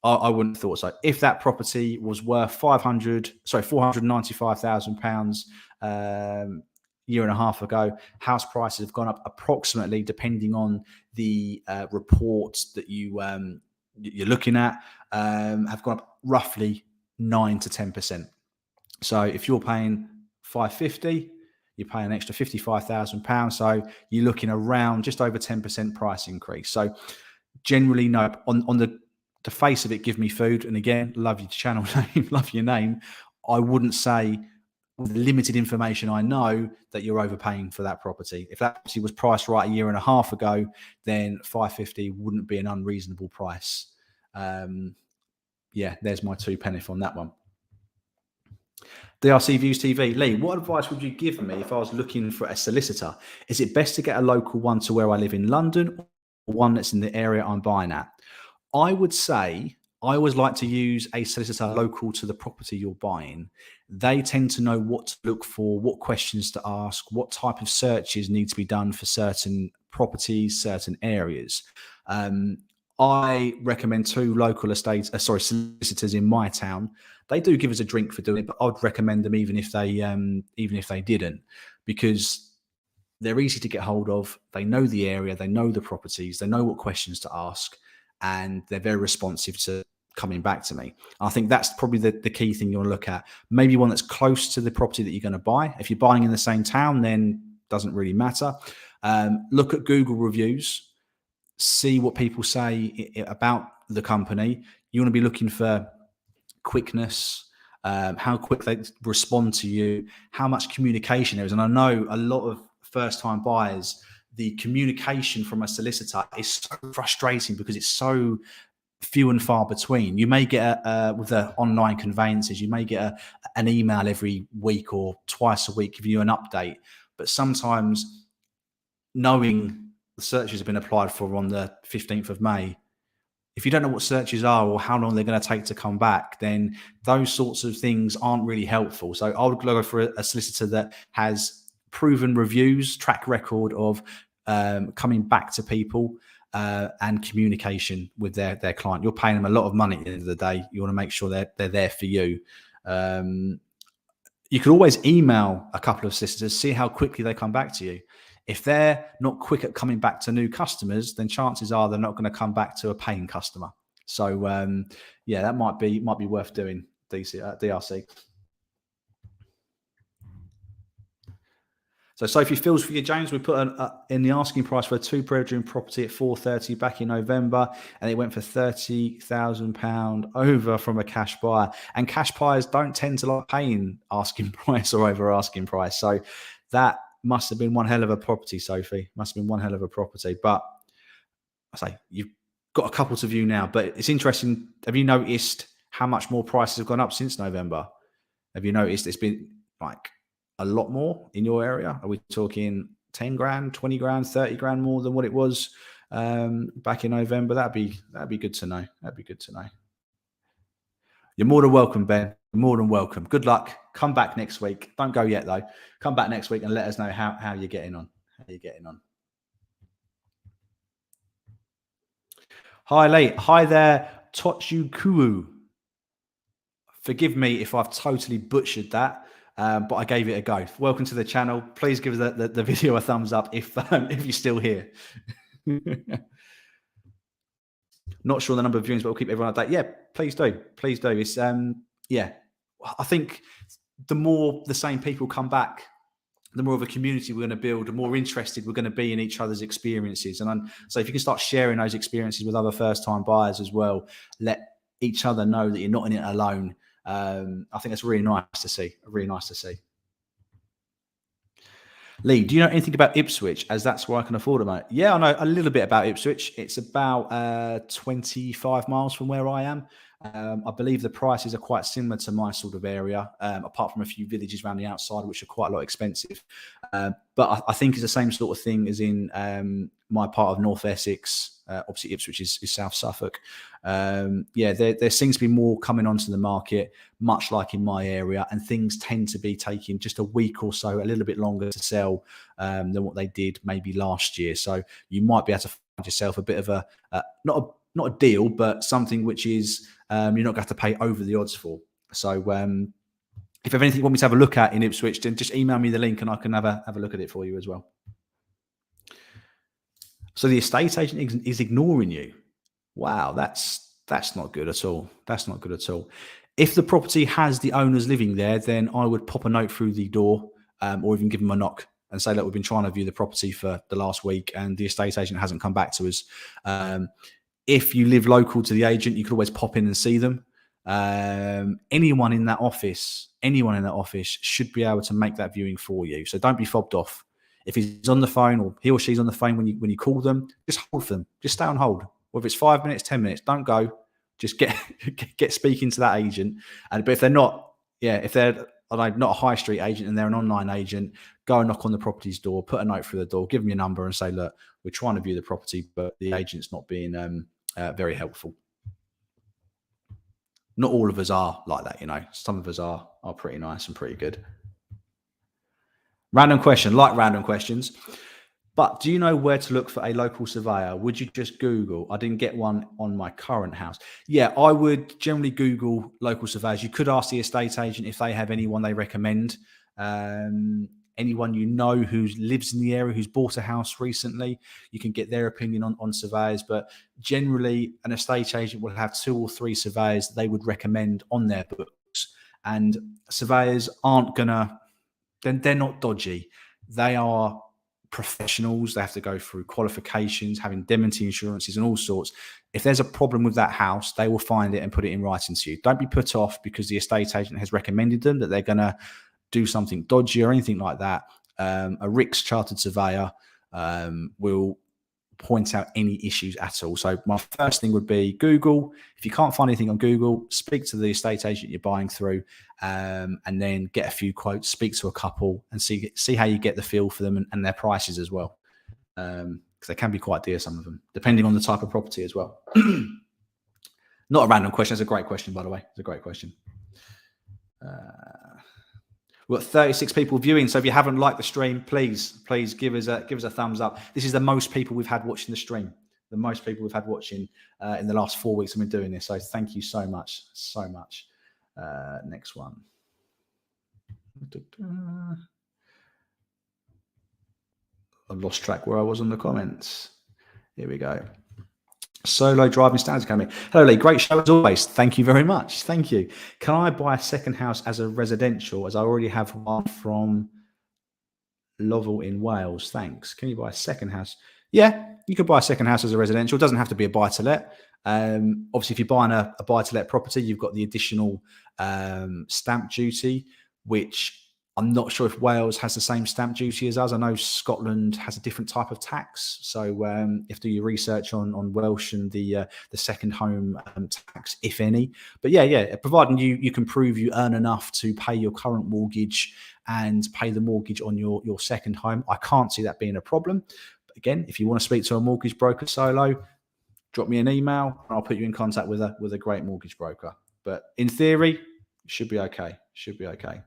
I wouldn't have thought so. If that property was worth £495,000 year and a half ago, house prices have gone up approximately, depending on the reports that you're looking at, have gone up roughly 9 to 10%. So if you're paying 550, you're paying an extra £55,000. So you're looking around just over 10% price increase. So generally, no, on the face of it, give me food. And again, love your channel name, love your name. I wouldn't say, with the limited information I know, that you're overpaying for that property. If that property was priced right 1.5 years ago, then 550 wouldn't be an unreasonable price. Yeah, there's my 2 pence on that one. DRC Views TV. Lee, what advice would you give me if I was looking for a solicitor? Is it best to get a local one to where I live in London, or one that's in the area I'm buying at? I would say I always like to use a solicitor local to the property you're buying. They tend to know what to look for, what questions to ask, what type of searches need to be done for certain properties, certain areas. I recommend 2 local solicitors in my town. They do give us a drink for doing it, but I'd recommend them even if they didn't, because they're easy to get hold of. They know the area, they know the properties, they know what questions to ask, and they're very responsive to coming back to me. I think that's probably the key thing you want to look at. Maybe one that's close to the property that you're going to buy. If you're buying in the same town, then it doesn't really matter. Look at Google reviews, see what people say about the company. You want to be looking for quickness, how quick they respond to you, how much communication there is. And I know a lot of first-time buyers, the communication from a solicitor is so frustrating because it's so few and far between. You may get with the online conveyances, you may get an email every week or twice a week giving you an update, but sometimes knowing the searches have been applied for on the 15th of May, if you don't know what searches are or how long they're going to take to come back, then those sorts of things aren't really helpful. So I would go for a solicitor that has proven reviews, track record of coming back to people, and communication with their client. You're paying them a lot of money at the end of the day. You want to make sure they're there for you. You could always email a couple of solicitors, see how quickly they come back to you. If they're not quick at coming back to new customers, then chances are they're not going to come back to a paying customer. So yeah, that might be worth doing. DRC. So Sophie feels for you, James. We put in the asking price for a 2-bedroom property at 430 back in November, and it went for £30,000 over from a cash buyer. And cash buyers don't tend to like paying asking price or over asking price. So that must have been one hell of a property, Sophie. Must have been one hell of a property. But I say you've got a couple to view now. But it's interesting. Have you noticed how much more prices have gone up since November? Have you noticed it's been like a lot more in your area? Are we talking 10 grand, 20 grand, 30 grand more than what it was back in November? That'd be good to know. That'd be good to know. You're more than welcome, Ben. More than welcome. Good luck. Come back next week. Don't go yet though. Come back next week and let us know how you're getting on. How you're getting on. Hi, Lee. Hi there, Tochukuu. Forgive me if I've totally butchered that. But I gave it a go. Welcome to the channel. Please give the video a thumbs up if you're still here. Not sure the number of viewings, but we'll keep everyone updated. Yeah, please do. Please do. It's yeah. I think the more the same people come back, the more of a community we're going to build, the more interested we're going to be in each other's experiences. And so if you can start sharing those experiences with other first-time buyers as well, let each other know that you're not in it alone. I think that's really nice to see. Really nice to see. Lee, do you know anything about Ipswich, as that's where I can afford a mate? Yeah, I know a little bit about Ipswich. It's about 25 miles from where I am. I believe the prices are quite similar to my sort of area, apart from a few villages around the outside, which are quite a lot expensive. But I think it's the same sort of thing as in my part of North Essex. Obviously, Ipswich is South Suffolk. Yeah, there seems to be more coming onto the market, much like in my area, and things tend to be taking just a week or so, a little bit longer to sell than what they did maybe last year. So you might be able to find yourself a bit of a not a deal, but something which is you're not going to have to pay over the odds for. So if you have anything you want me to have a look at in Ipswich, then just email me the link and I can have a look at it for you as well. So the estate agent is ignoring you. Wow, that's not good at all. That's not good at all. If the property has the owners living there, then I would pop a note through the door or even give them a knock and say, look, we've been trying to view the property for the last week and the estate agent hasn't come back to us. If you live local to the agent, you could always pop in and see them. Anyone in that office should be able to make that viewing for you. So don't be fobbed off. If he's on the phone or he or she's on the phone when you call them, just hold for them. Just stay on hold. Whether it's 5 minutes, 10 minutes, don't go. Just get speaking to that agent. But if they're not, if they're not a high street agent and they're an online agent, go and knock on the property's door, put a note through the door, give them your number and say, look, we're trying to view the property, but the agent's not being very helpful. Not all of us are like that, Some of us are pretty nice and pretty good. Random question, like random questions. But do you know where to look for a local surveyor? Would you just Google? I didn't get one on my current house. Yeah, I would generally Google local surveyors. You could ask the estate agent if they have anyone they recommend. Anyone who lives in the area, who's bought a house recently, you can get their opinion on surveyors. But generally, an estate agent will have 2 or 3 surveyors they would recommend on their books. And surveyors they're not dodgy. They are professionals. They have to go through qualifications, have indemnity insurances and all sorts. If there's a problem with that house, they will find it and put it in writing to you. Don't be put off because the estate agent has recommended them that they're going to do something dodgy or anything like that. A RICS chartered surveyor will point out any issues at all. So my first thing would be Google. If you can't find anything on Google, speak to the estate agent you're buying through, and then get a few quotes, speak to a couple and see how you get the feel for them and their prices as well. Because they can be quite dear, some of them, depending on the type of property as well. Not a random question. It's a great question, by the way. It's a great question. We've got 36 people viewing, so if you haven't liked the stream, please give us a thumbs up. This is the most people we've had watching the stream. The most people we've had watching in the last 4 weeks I've been doing this. So thank you so much, so much. Next one. I've lost track where I was on the comments. Here we go. Solo Driving Standards Academy. Hello, Lee. Great show as always. Thank you very much. Thank you. Can I buy a second house as a residential, as I already have one from Lovell in Wales? Thanks. Can you buy a second house? Yeah, you could buy a second house as a residential. It doesn't have to be a buy-to-let. Obviously, if you're buying a buy-to-let property, you've got the additional stamp duty, which I'm not sure if Wales has the same stamp duty as us. I know Scotland has a different type of tax. So you have to do your research on Welsh and the second home tax, if any. But yeah, providing you can prove you earn enough to pay your current mortgage and pay the mortgage on your second home, I can't see that being a problem. But again, if you want to speak to a mortgage broker solo, drop me an email and I'll put you in contact with a great mortgage broker. But in theory, it should be okay. Should be okay.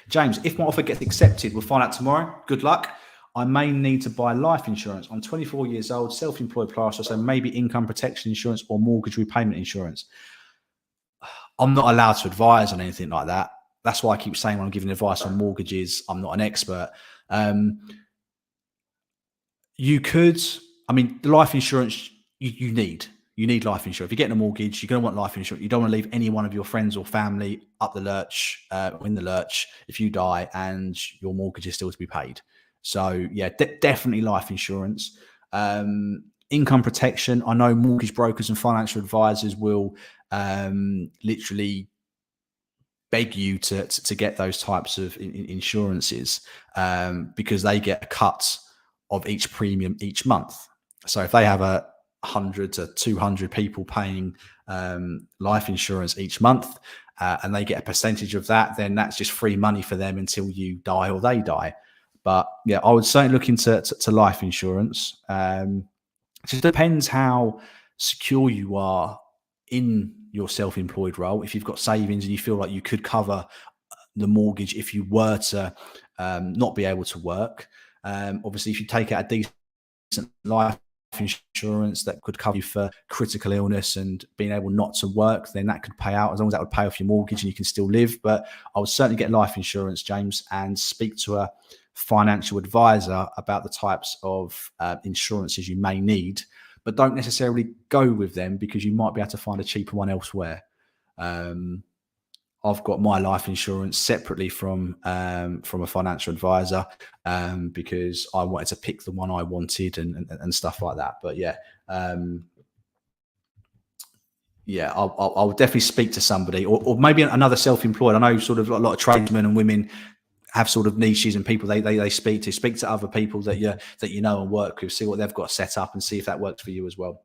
James, if my offer gets accepted, we'll find out tomorrow. Good luck. I may need to buy life insurance. I'm 24 years old, self-employed plasterer, so maybe income protection insurance or mortgage repayment insurance. I'm not allowed to advise on anything like that. That's why I keep saying when I'm giving advice on mortgages, I'm not an expert. You could, I mean, the life insurance you need life insurance. If you're getting a mortgage, you're going to want life insurance. You don't want to leave any one of your friends or family up the lurch, or in the lurch if you die and your mortgage is still to be paid. So yeah, definitely life insurance. Income protection. I know mortgage brokers and financial advisors will literally beg you to get those types of insurances, because they get a cut of each premium each month. So if they have 100 to 200 people paying life insurance each month, and they get a percentage of that, then that's just free money for them until you die or they die. But yeah, I would certainly look into life insurance. It just depends how secure you are in your self-employed role. If you've got savings and you feel like you could cover the mortgage if you were to not be able to work. Obviously, if you take out a decent life insurance that could cover you for critical illness and being able not to work, then that could pay out, as long as that would pay off your mortgage and you can still live. But I would certainly get life insurance, James, and speak to a financial advisor about the types of insurances you may need, but don't necessarily go with them because you might be able to find a cheaper one elsewhere. Um, I've got my life insurance separately from a financial advisor, because I wanted to pick the one I wanted and stuff like that. But yeah, yeah, I'll definitely speak to somebody, or maybe another self-employed. I know sort of a lot of tradesmen and women have sort of niches and people they speak to other people that you know and work with, see what they've got set up and see if that works for you as well.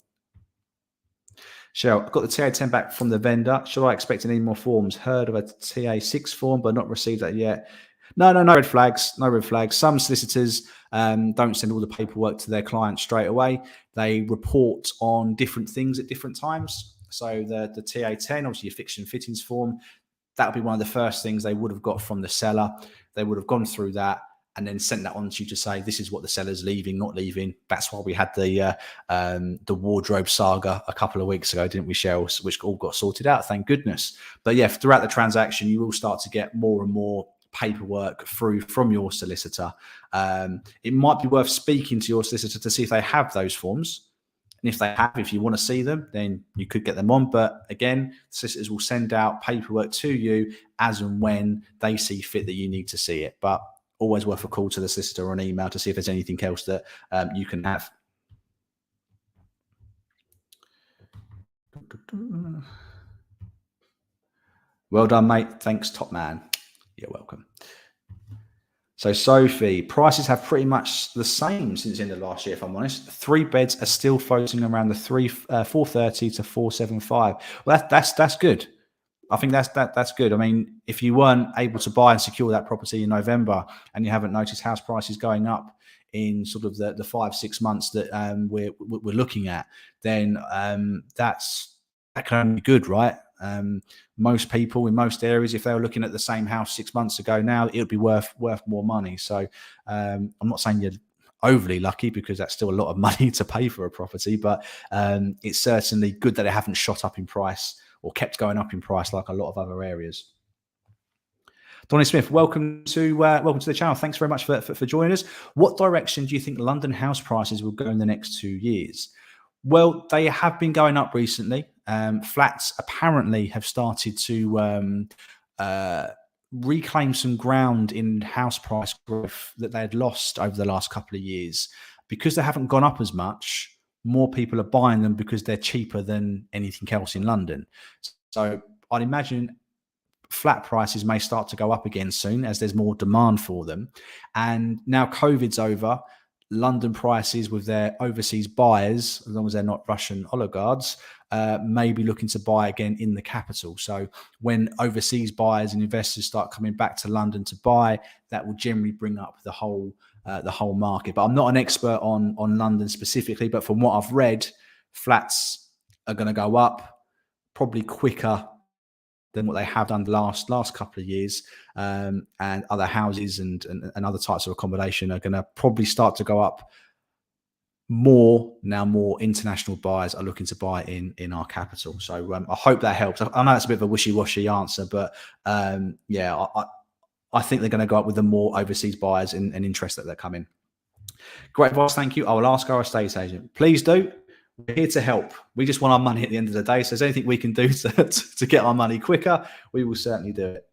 Cheryl, I've got the TA10 back from the vendor. Should I expect any more forms? Heard of a TA6 form, but not received that yet. No red flags. No red flags. Some solicitors don't send all the paperwork to their clients straight away. They report on different things at different times. So the TA10, obviously your fixture and fittings form, that would be one of the first things they would have got from the seller. They would have gone through that and then sent that on to you to say, this is what the seller's leaving, not leaving. That's why we had the wardrobe saga a couple of weeks ago, didn't we, Cheryl? Which all got sorted out, thank goodness. But yeah, throughout the transaction, you will start to get more and more paperwork through from your solicitor. It might be worth speaking to your solicitor to see if they have those forms. And if they have, if you want to see them, then you could get them on. But again, solicitors will send out paperwork to you as and when they see fit that you need to see it. But always worth a call to the solicitor or an email to see if there's anything else that you can have. Well done, mate. Thanks, top man. You're welcome. So, Sophie, prices have pretty much the same since the end of last year, if I'm honest. 3 beds are still floating around the 430 to 475. Well, that's good. I think that's good. I mean, if you weren't able to buy and secure that property in November and you haven't noticed house prices going up in sort of the 5-6 months that we're looking at, then that can only be good, right? Most people in most areas, if they were looking at the same house 6 months ago, now it would be worth more money. So I'm not saying you're overly lucky because that's still a lot of money to pay for a property, but it's certainly good that it haven't shot up in price or kept going up in price like a lot of other areas. Donnie Smith, welcome to the channel. Thanks very much for joining us. What direction do you think London house prices will go in the next 2 years? Well, they have been going up recently. Flats apparently have started to reclaim some ground in house price growth that they had lost over the last couple of years. Because they haven't gone up as much, more people are buying them because they're cheaper than anything else in London. So I'd imagine flat prices may start to go up again soon as there's more demand for them. And now COVID's over, London prices with their overseas buyers, as long as they're not Russian oligarchs, may be looking to buy again in the capital. So when overseas buyers and investors start coming back to London to buy, that will generally bring up the whole market. But I'm not an expert on London specifically, but from what I've read, flats are going to go up probably quicker than what they have done the last couple of years, and other houses and other types of accommodation are going to probably start to go up more now. More international buyers are looking to buy in our capital. So I hope that helps. I know it's a bit of a wishy-washy answer, but yeah, I think they're going to go up with the more overseas buyers and interest that they're coming. Great advice. Thank you. I will ask our estate agent. Please do. We're here to help. We just want our money at the end of the day. So if there's anything we can do to get our money quicker, we will certainly do it.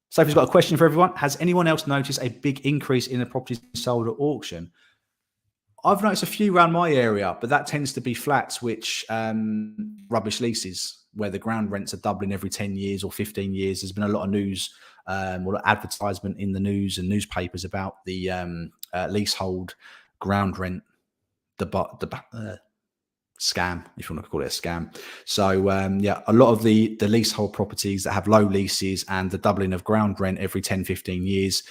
Sophie's got a question for everyone. Has anyone else noticed a big increase in the properties sold at auction? I've noticed a few around my area, but that tends to be flats which rubbish leases, where the ground rents are doubling every 10 years or 15 years. There's been a lot of news or advertisement in the news and newspapers about the leasehold ground rent, the scam, if you want to call it a scam. So yeah, a lot of the leasehold properties that have low leases and the doubling of ground rent every 10, 15 years,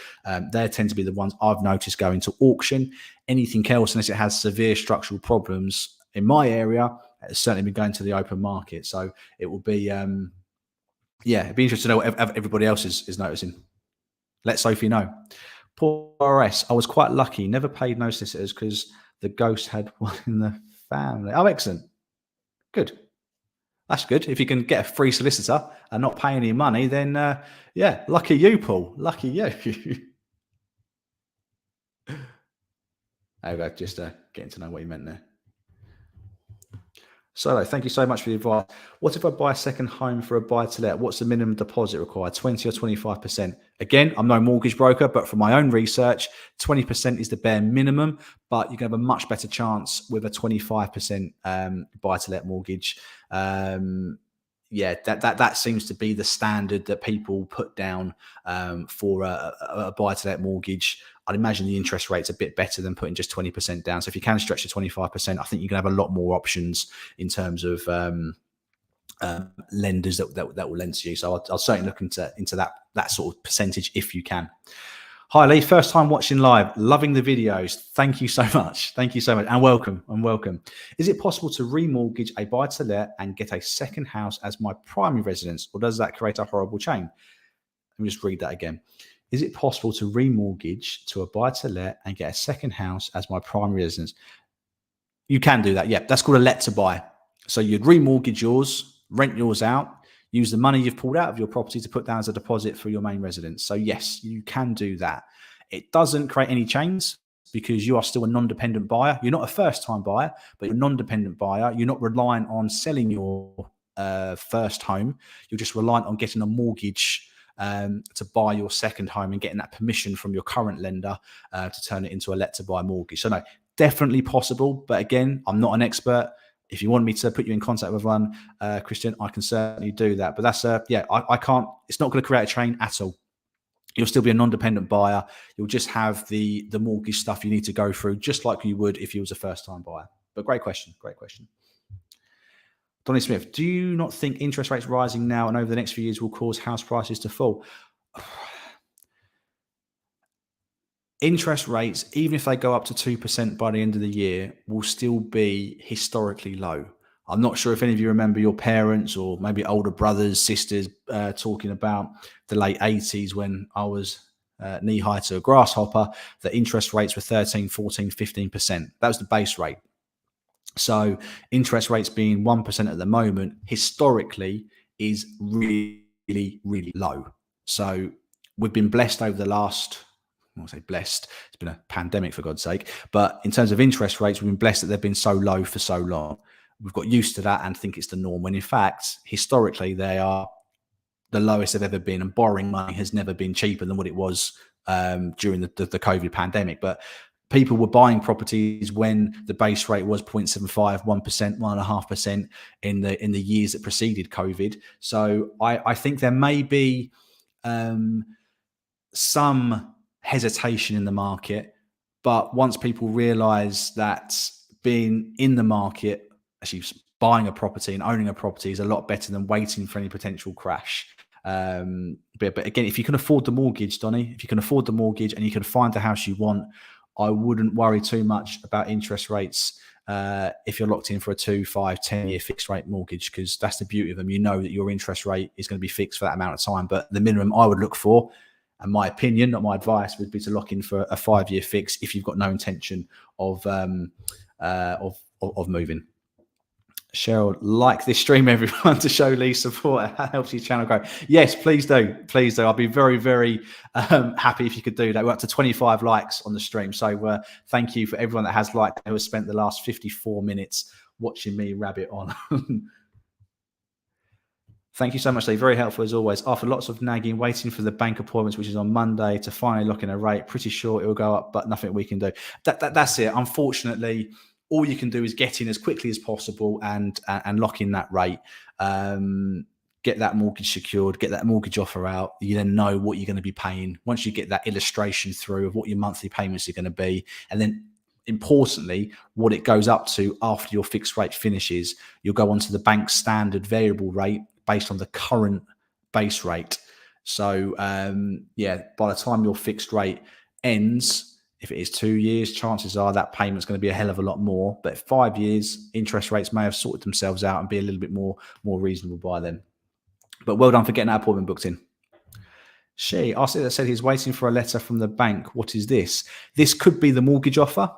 they tend to be the ones I've noticed going to auction. Anything else, unless it has severe structural problems in my area, it's certainly been going to the open market. So it will be, yeah, it'd be interesting to know what everybody else is noticing. Let Sophie know. Poor RS, I was quite lucky. Never paid no solicitors because the ghost had one in the family. Oh, excellent. Good. That's good. If you can get a free solicitor and not pay any money, then yeah, lucky you, Paul. Lucky you. There we go. Just getting to know what you meant there. So thank you so much for the advice. What if I buy a second home for a buy-to-let? What's the minimum deposit required, 20 or 25%? Again, I'm no mortgage broker, but from my own research, 20% is the bare minimum, but you can have a much better chance with a 25% buy-to-let mortgage. Yeah, that seems to be the standard that people put down for a buy-to-let mortgage. I'd imagine the interest rate's a bit better than putting just 20% down. So if you can stretch to 25%, I think you can have a lot more options in terms of lenders that will lend to you. So I'll certainly look into that sort of percentage if you can. Hi Lee, first time watching live, loving the videos. Thank you so much. Thank you so much, and welcome. Is it possible to remortgage a buy-to-let and get a second house as my primary residence, or does that create a horrible chain? Let me just read that again. Is it possible to remortgage to a buy-to-let and get a second house as my primary residence? You can do that. Yeah, that's called a let to buy. So you'd remortgage yours, rent yours out, use the money you've pulled out of your property to put down as a deposit for your main residence. So yes, you can do that. It doesn't create any chains because you are still a non-dependent buyer. You're not a first-time buyer, but you're a non-dependent buyer. You're not reliant on selling your first home. You're just reliant on getting a mortgage to buy your second home and getting that permission from your current lender to turn it into a let to buy mortgage. So no, definitely possible. But again, I'm not an expert. If you want me to put you in contact with one, Christian, I can certainly do that. But that's yeah, I can't. It's not going to create a chain at all. You'll still be a non-dependent buyer. You'll just have the mortgage stuff you need to go through, just like you would if you was a first-time buyer. But great question. Great question. Donnie Smith, do you not think interest rates rising now and over the next few years will cause house prices to fall? Interest rates, even if they go up to 2% by the end of the year, will still be historically low. I'm not sure if any of you remember your parents or maybe older brothers, sisters talking about the late 80s when I was knee high to a grasshopper, that interest rates were 13, 14, 15%. That was the base rate. So interest rates being 1% at the moment, historically, is really, really low. So we've been blessed over the last, I won't say blessed, it's been a pandemic for God's sake, but in terms of interest rates, we've been blessed that they've been so low for so long. We've got used to that and think it's the norm, when in fact, historically, they are the lowest they've ever been, and borrowing money has never been cheaper than what it was during the COVID pandemic. But people were buying properties when the base rate was 0.75, 1%, 1.5% in the years that preceded COVID. So I think there may be some hesitation in the market, but once people realize that being in the market, actually buying a property and owning a property, is a lot better than waiting for any potential crash. But again, if you can afford the mortgage, Donnie, if you can afford the mortgage and you can find the house you want, I wouldn't worry too much about interest rates if you're locked in for a 2, 5, 10-year fixed rate mortgage, because that's the beauty of them. You know that your interest rate is going to be fixed for that amount of time. But the minimum I would look for, and my opinion, not my advice, would be to lock in for a 5-year fix if you've got no intention of moving. Cheryl, like this stream, everyone, to show Lee support. It helps your channel grow. Yes, please do. Please do. I'll be very, very happy if you could do that. We're up to 25 likes on the stream. So thank you for everyone that has liked, who has spent the last 54 minutes watching me rabbit on. Thank you so much, Lee. Very helpful as always. After lots of nagging, waiting for the bank appointments, which is on Monday, to finally lock in a rate. Pretty sure it will go up, but nothing we can do. That's it. Unfortunately, all you can do is get in as quickly as possible and lock in that rate. Get that mortgage secured, get that mortgage offer out. You then know what you're going to be paying. Once you get that illustration through of what your monthly payments are going to be, and then importantly, what it goes up to after your fixed rate finishes, you'll go onto the bank's standard variable rate based on the current base rate. So yeah, by the time your fixed rate ends, if it is 2 years, chances are that payment's going to be a hell of a lot more. But 5 years, interest rates may have sorted themselves out and be a little bit more reasonable by then. But well done for getting that appointment booked in. I said he's waiting for a letter from the bank. What is this? This could be the mortgage offer.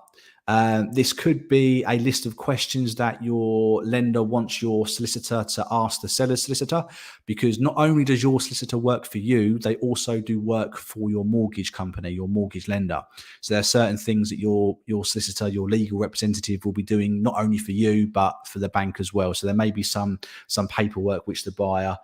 This could be a list of questions that your lender wants your solicitor to ask the seller's solicitor, because not only does your solicitor work for you, they also do work for your mortgage company, your mortgage lender. So there are certain things that your solicitor, your legal representative, will be doing not only for you but for the bank as well. So there may be some paperwork which the buyer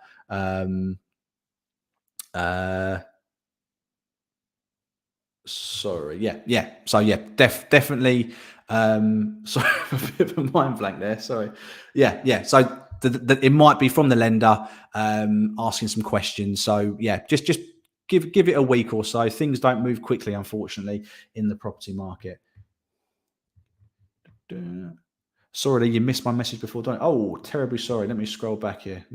sorry, yeah. So yeah, definitely. Sorry, a bit of a mind blank there. Sorry. Yeah. So it might be from the lender asking some questions. So yeah, just give it a week or so. Things don't move quickly, unfortunately, in the property market. Sorry, you missed my message before, don't you? Oh, terribly sorry. Let me scroll back here.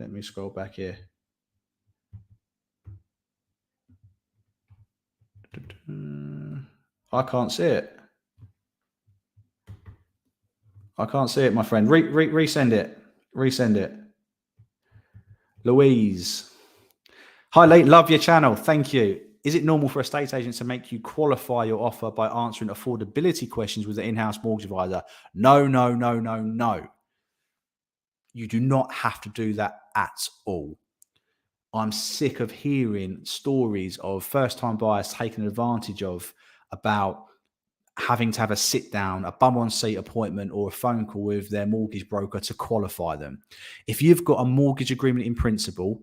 I can't see it. My friend. Resend it. Louise. Hi, Late. Love your channel. Thank you. Is it normal for estate agents to make you qualify your offer by answering affordability questions with the in-house mortgage advisor? No. You do not have to do that at all. I'm sick of hearing stories of first-time buyers taken advantage of about having to have a sit down, a bum on seat appointment, or a phone call with their mortgage broker to qualify them. If you've got a mortgage agreement in principle,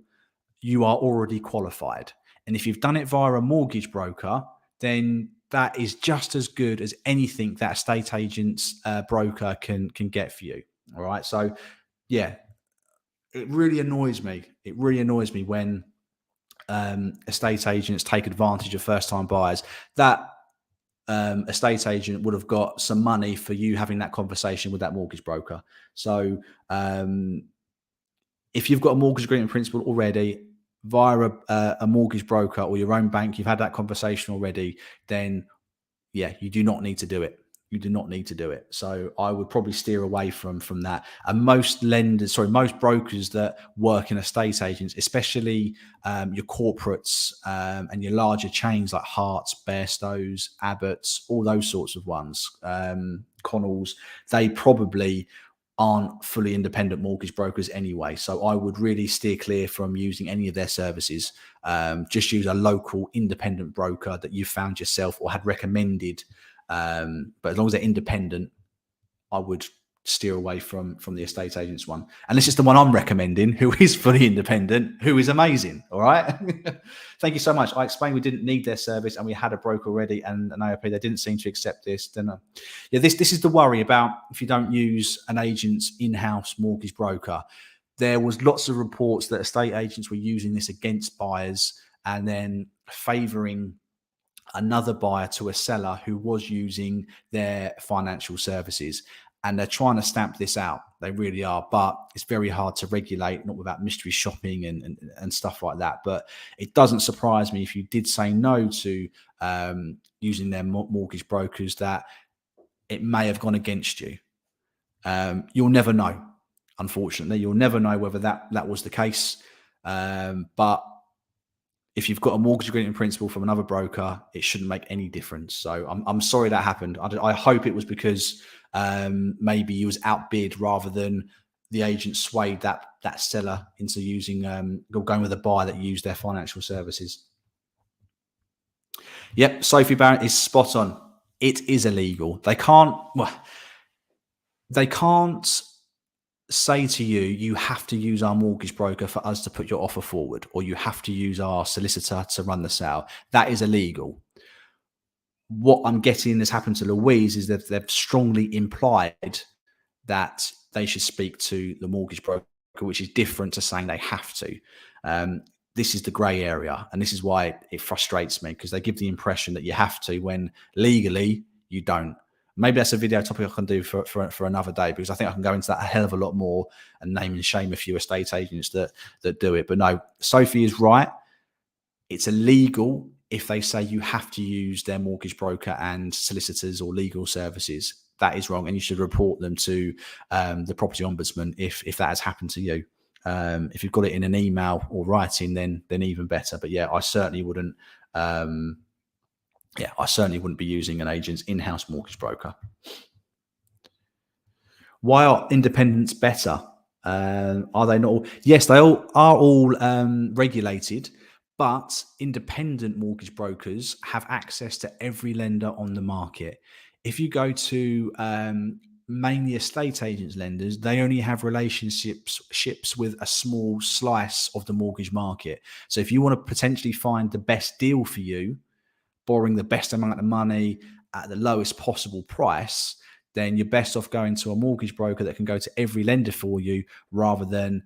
you are already qualified. And if you've done it via a mortgage broker, then that is just as good as anything that estate agent's broker can get for you. All right. So yeah, it really annoys me. When estate agents take advantage of first-time buyers. That estate agent would have got some money for you having that conversation with that mortgage broker. So if you've got a mortgage agreement in principle already via a mortgage broker or your own bank, you've had that conversation already, then yeah, you do not need to do it. So I would probably steer away from that. And most brokers that work in estate agents, especially your corporates and your larger chains like Harts, Bairstows, Abbots, all those sorts of ones, Connells, they probably aren't fully independent mortgage brokers anyway. So I would really steer clear from using any of their services. Just use a local independent broker that you found yourself or had recommended. But as long as they're independent, I would steer away from the estate agents one. And this is the one I'm recommending, who is fully independent, who is amazing. All right. Thank you so much. I explained we didn't need their service and we had a broker already and an AOP. They didn't seem to accept this. Then yeah, this is the worry about if you don't use an agent's in-house mortgage broker. There was lots of reports that estate agents were using this against buyers and then favoring another buyer to a seller who was using their financial services. And they're trying to stamp this out. They really are. But it's very hard to regulate, not without mystery shopping and stuff like that. But it doesn't surprise me if you did say no to using their mortgage brokers, that it may have gone against you. You'll never know. Unfortunately, you'll never know whether that was the case. But if you've got a mortgage agreement in principle from another broker, it shouldn't make any difference. So I'm sorry that happened. I hope it was because maybe you was outbid rather than the agent swayed that seller into using or going with a buyer that used their financial services. Yep, Sophie Barrett is spot on. It is illegal. They can't say to you, you have to use our mortgage broker for us to put your offer forward, or you have to use our solicitor to run the sale. That is illegal. What I'm getting has happened to Louise is that they've strongly implied that they should speak to the mortgage broker, which is different to saying they have to. This is the grey area, and this is why it frustrates me, because they give the impression that you have to when legally you don't. Maybe that's a video topic I can do for another day, because I think I can go into that a hell of a lot more and name and shame a few estate agents that do it. But no, Sophie is right. It's illegal if they say you have to use their mortgage broker and solicitors or legal services. That is wrong, and you should report them to the property ombudsman if that has happened to you. If you've got it in an email or writing, then even better. But yeah, I certainly wouldn't. I certainly wouldn't be using an agent's in-house mortgage broker. Why are independents better? Are they not all? Yes, they all are all regulated, but independent mortgage brokers have access to every lender on the market. If you go to mainly estate agents lenders, they only have relationships with a small slice of the mortgage market. So if you want to potentially find the best deal for you, borrowing the best amount of money at the lowest possible price, then you're best off going to a mortgage broker that can go to every lender for you, rather than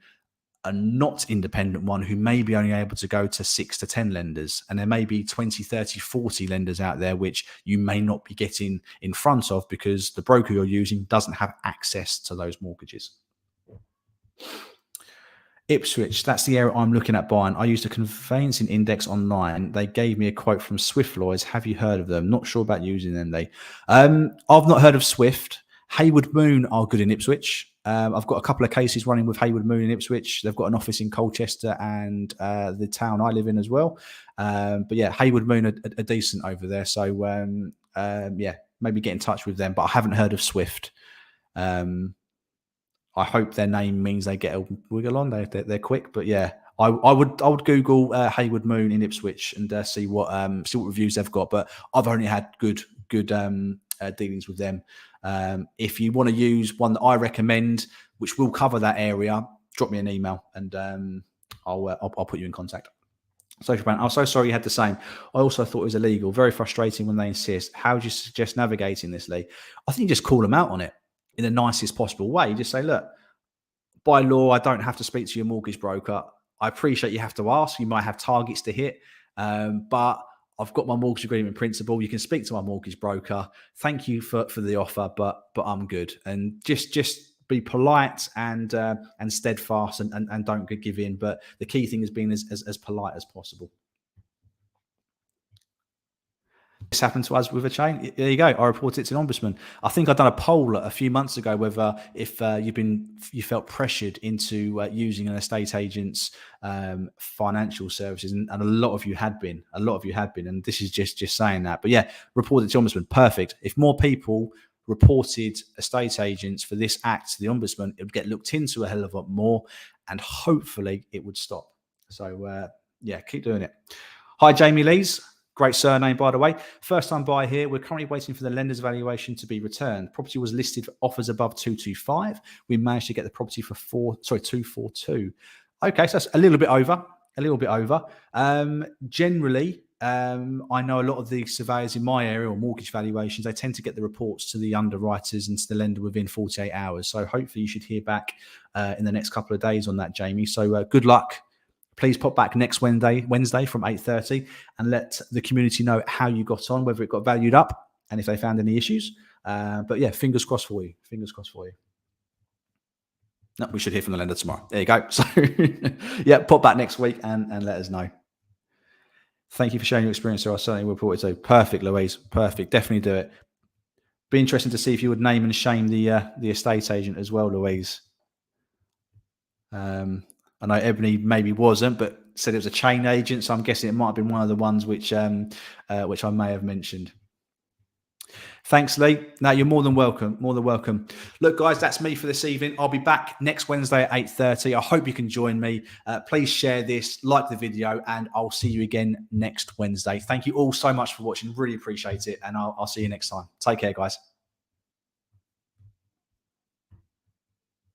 a not independent one who may be only able to go to 6 to 10 lenders. And there may be 20, 30, 40 lenders out there which you may not be getting in front of because the broker you're using doesn't have access to those mortgages. Ipswich, that's the area I'm looking at buying. I used a conveyancing index online. They gave me a quote from Swift Lawyers. Have you heard of them? Not sure about using them. I've not heard of Swift. Haywood Moon are good in Ipswich. I've got a couple of cases running with Haywood Moon in Ipswich. They've got an office in Colchester and the town I live in as well. But yeah, Haywood Moon are decent over there. So maybe get in touch with them. But I haven't heard of Swift. I hope their name means they get a wiggle on. They're quick, but yeah, I would Google Haywood Moon in Ipswich and see what reviews they've got. But I've only had good dealings with them. If you want to use one that I recommend, which will cover that area, drop me an email and I'll put you in contact. Social brand. I'm so sorry you had the same. I also thought it was illegal. Very frustrating when they insist. How would you suggest navigating this, Lee? I think you just call them out on it in the nicest possible way. You just say, look, by law, I don't have to speak to your mortgage broker. I appreciate you have to ask. You might have targets to hit, but I've got my mortgage agreement in principle. You can speak to my mortgage broker. Thank you for the offer, but I'm good. And just be polite and steadfast and don't give in. But the key thing is being as polite as possible. This happened to us with a chain. There you go. I reported it to the ombudsman. I think I'd done a poll a few months ago whether if you felt pressured into using an estate agent's financial services, and a lot of you had been. And this is just saying that. But yeah, reported to the ombudsman. Perfect. If more people reported estate agents for this act to the ombudsman, it would get looked into a hell of a lot more, and hopefully it would stop. So keep doing it. Hi, Jamie Lees. Great surname, by the way. First time buyer here. We're currently waiting for the lender's valuation to be returned. Property was listed for offers above 225. We managed to get the property for 242. Okay, so that's a little bit over. Generally, I know a lot of the surveyors in my area or mortgage valuations, they tend to get the reports to the underwriters and to the lender within 48 hours. So hopefully you should hear back in the next couple of days on that, Jamie. So good luck. Please pop back next Wednesday from 8:30 and let the community know how you got on, whether it got valued up and if they found any issues. But yeah, fingers crossed for you. No, we should hear from the lender tomorrow. There you go. So yeah, pop back next week and let us know. Thank you for sharing your experience, sir. I certainly will report it to you. Perfect, Louise. Perfect. Definitely do it. Be interesting to see if you would name and shame the estate agent as well, Louise. I know Ebony maybe wasn't, but said it was a chain agent, so I'm guessing it might have been one of the ones which I may have mentioned. Thanks, Lee. No, you're more than welcome. More than welcome. Look, guys, that's me for this evening. I'll be back next Wednesday at 8:30. I hope you can join me. Please share this, like the video, and I'll see you again next Wednesday. Thank you all so much for watching. Really appreciate it. And I'll see you next time. Take care, guys.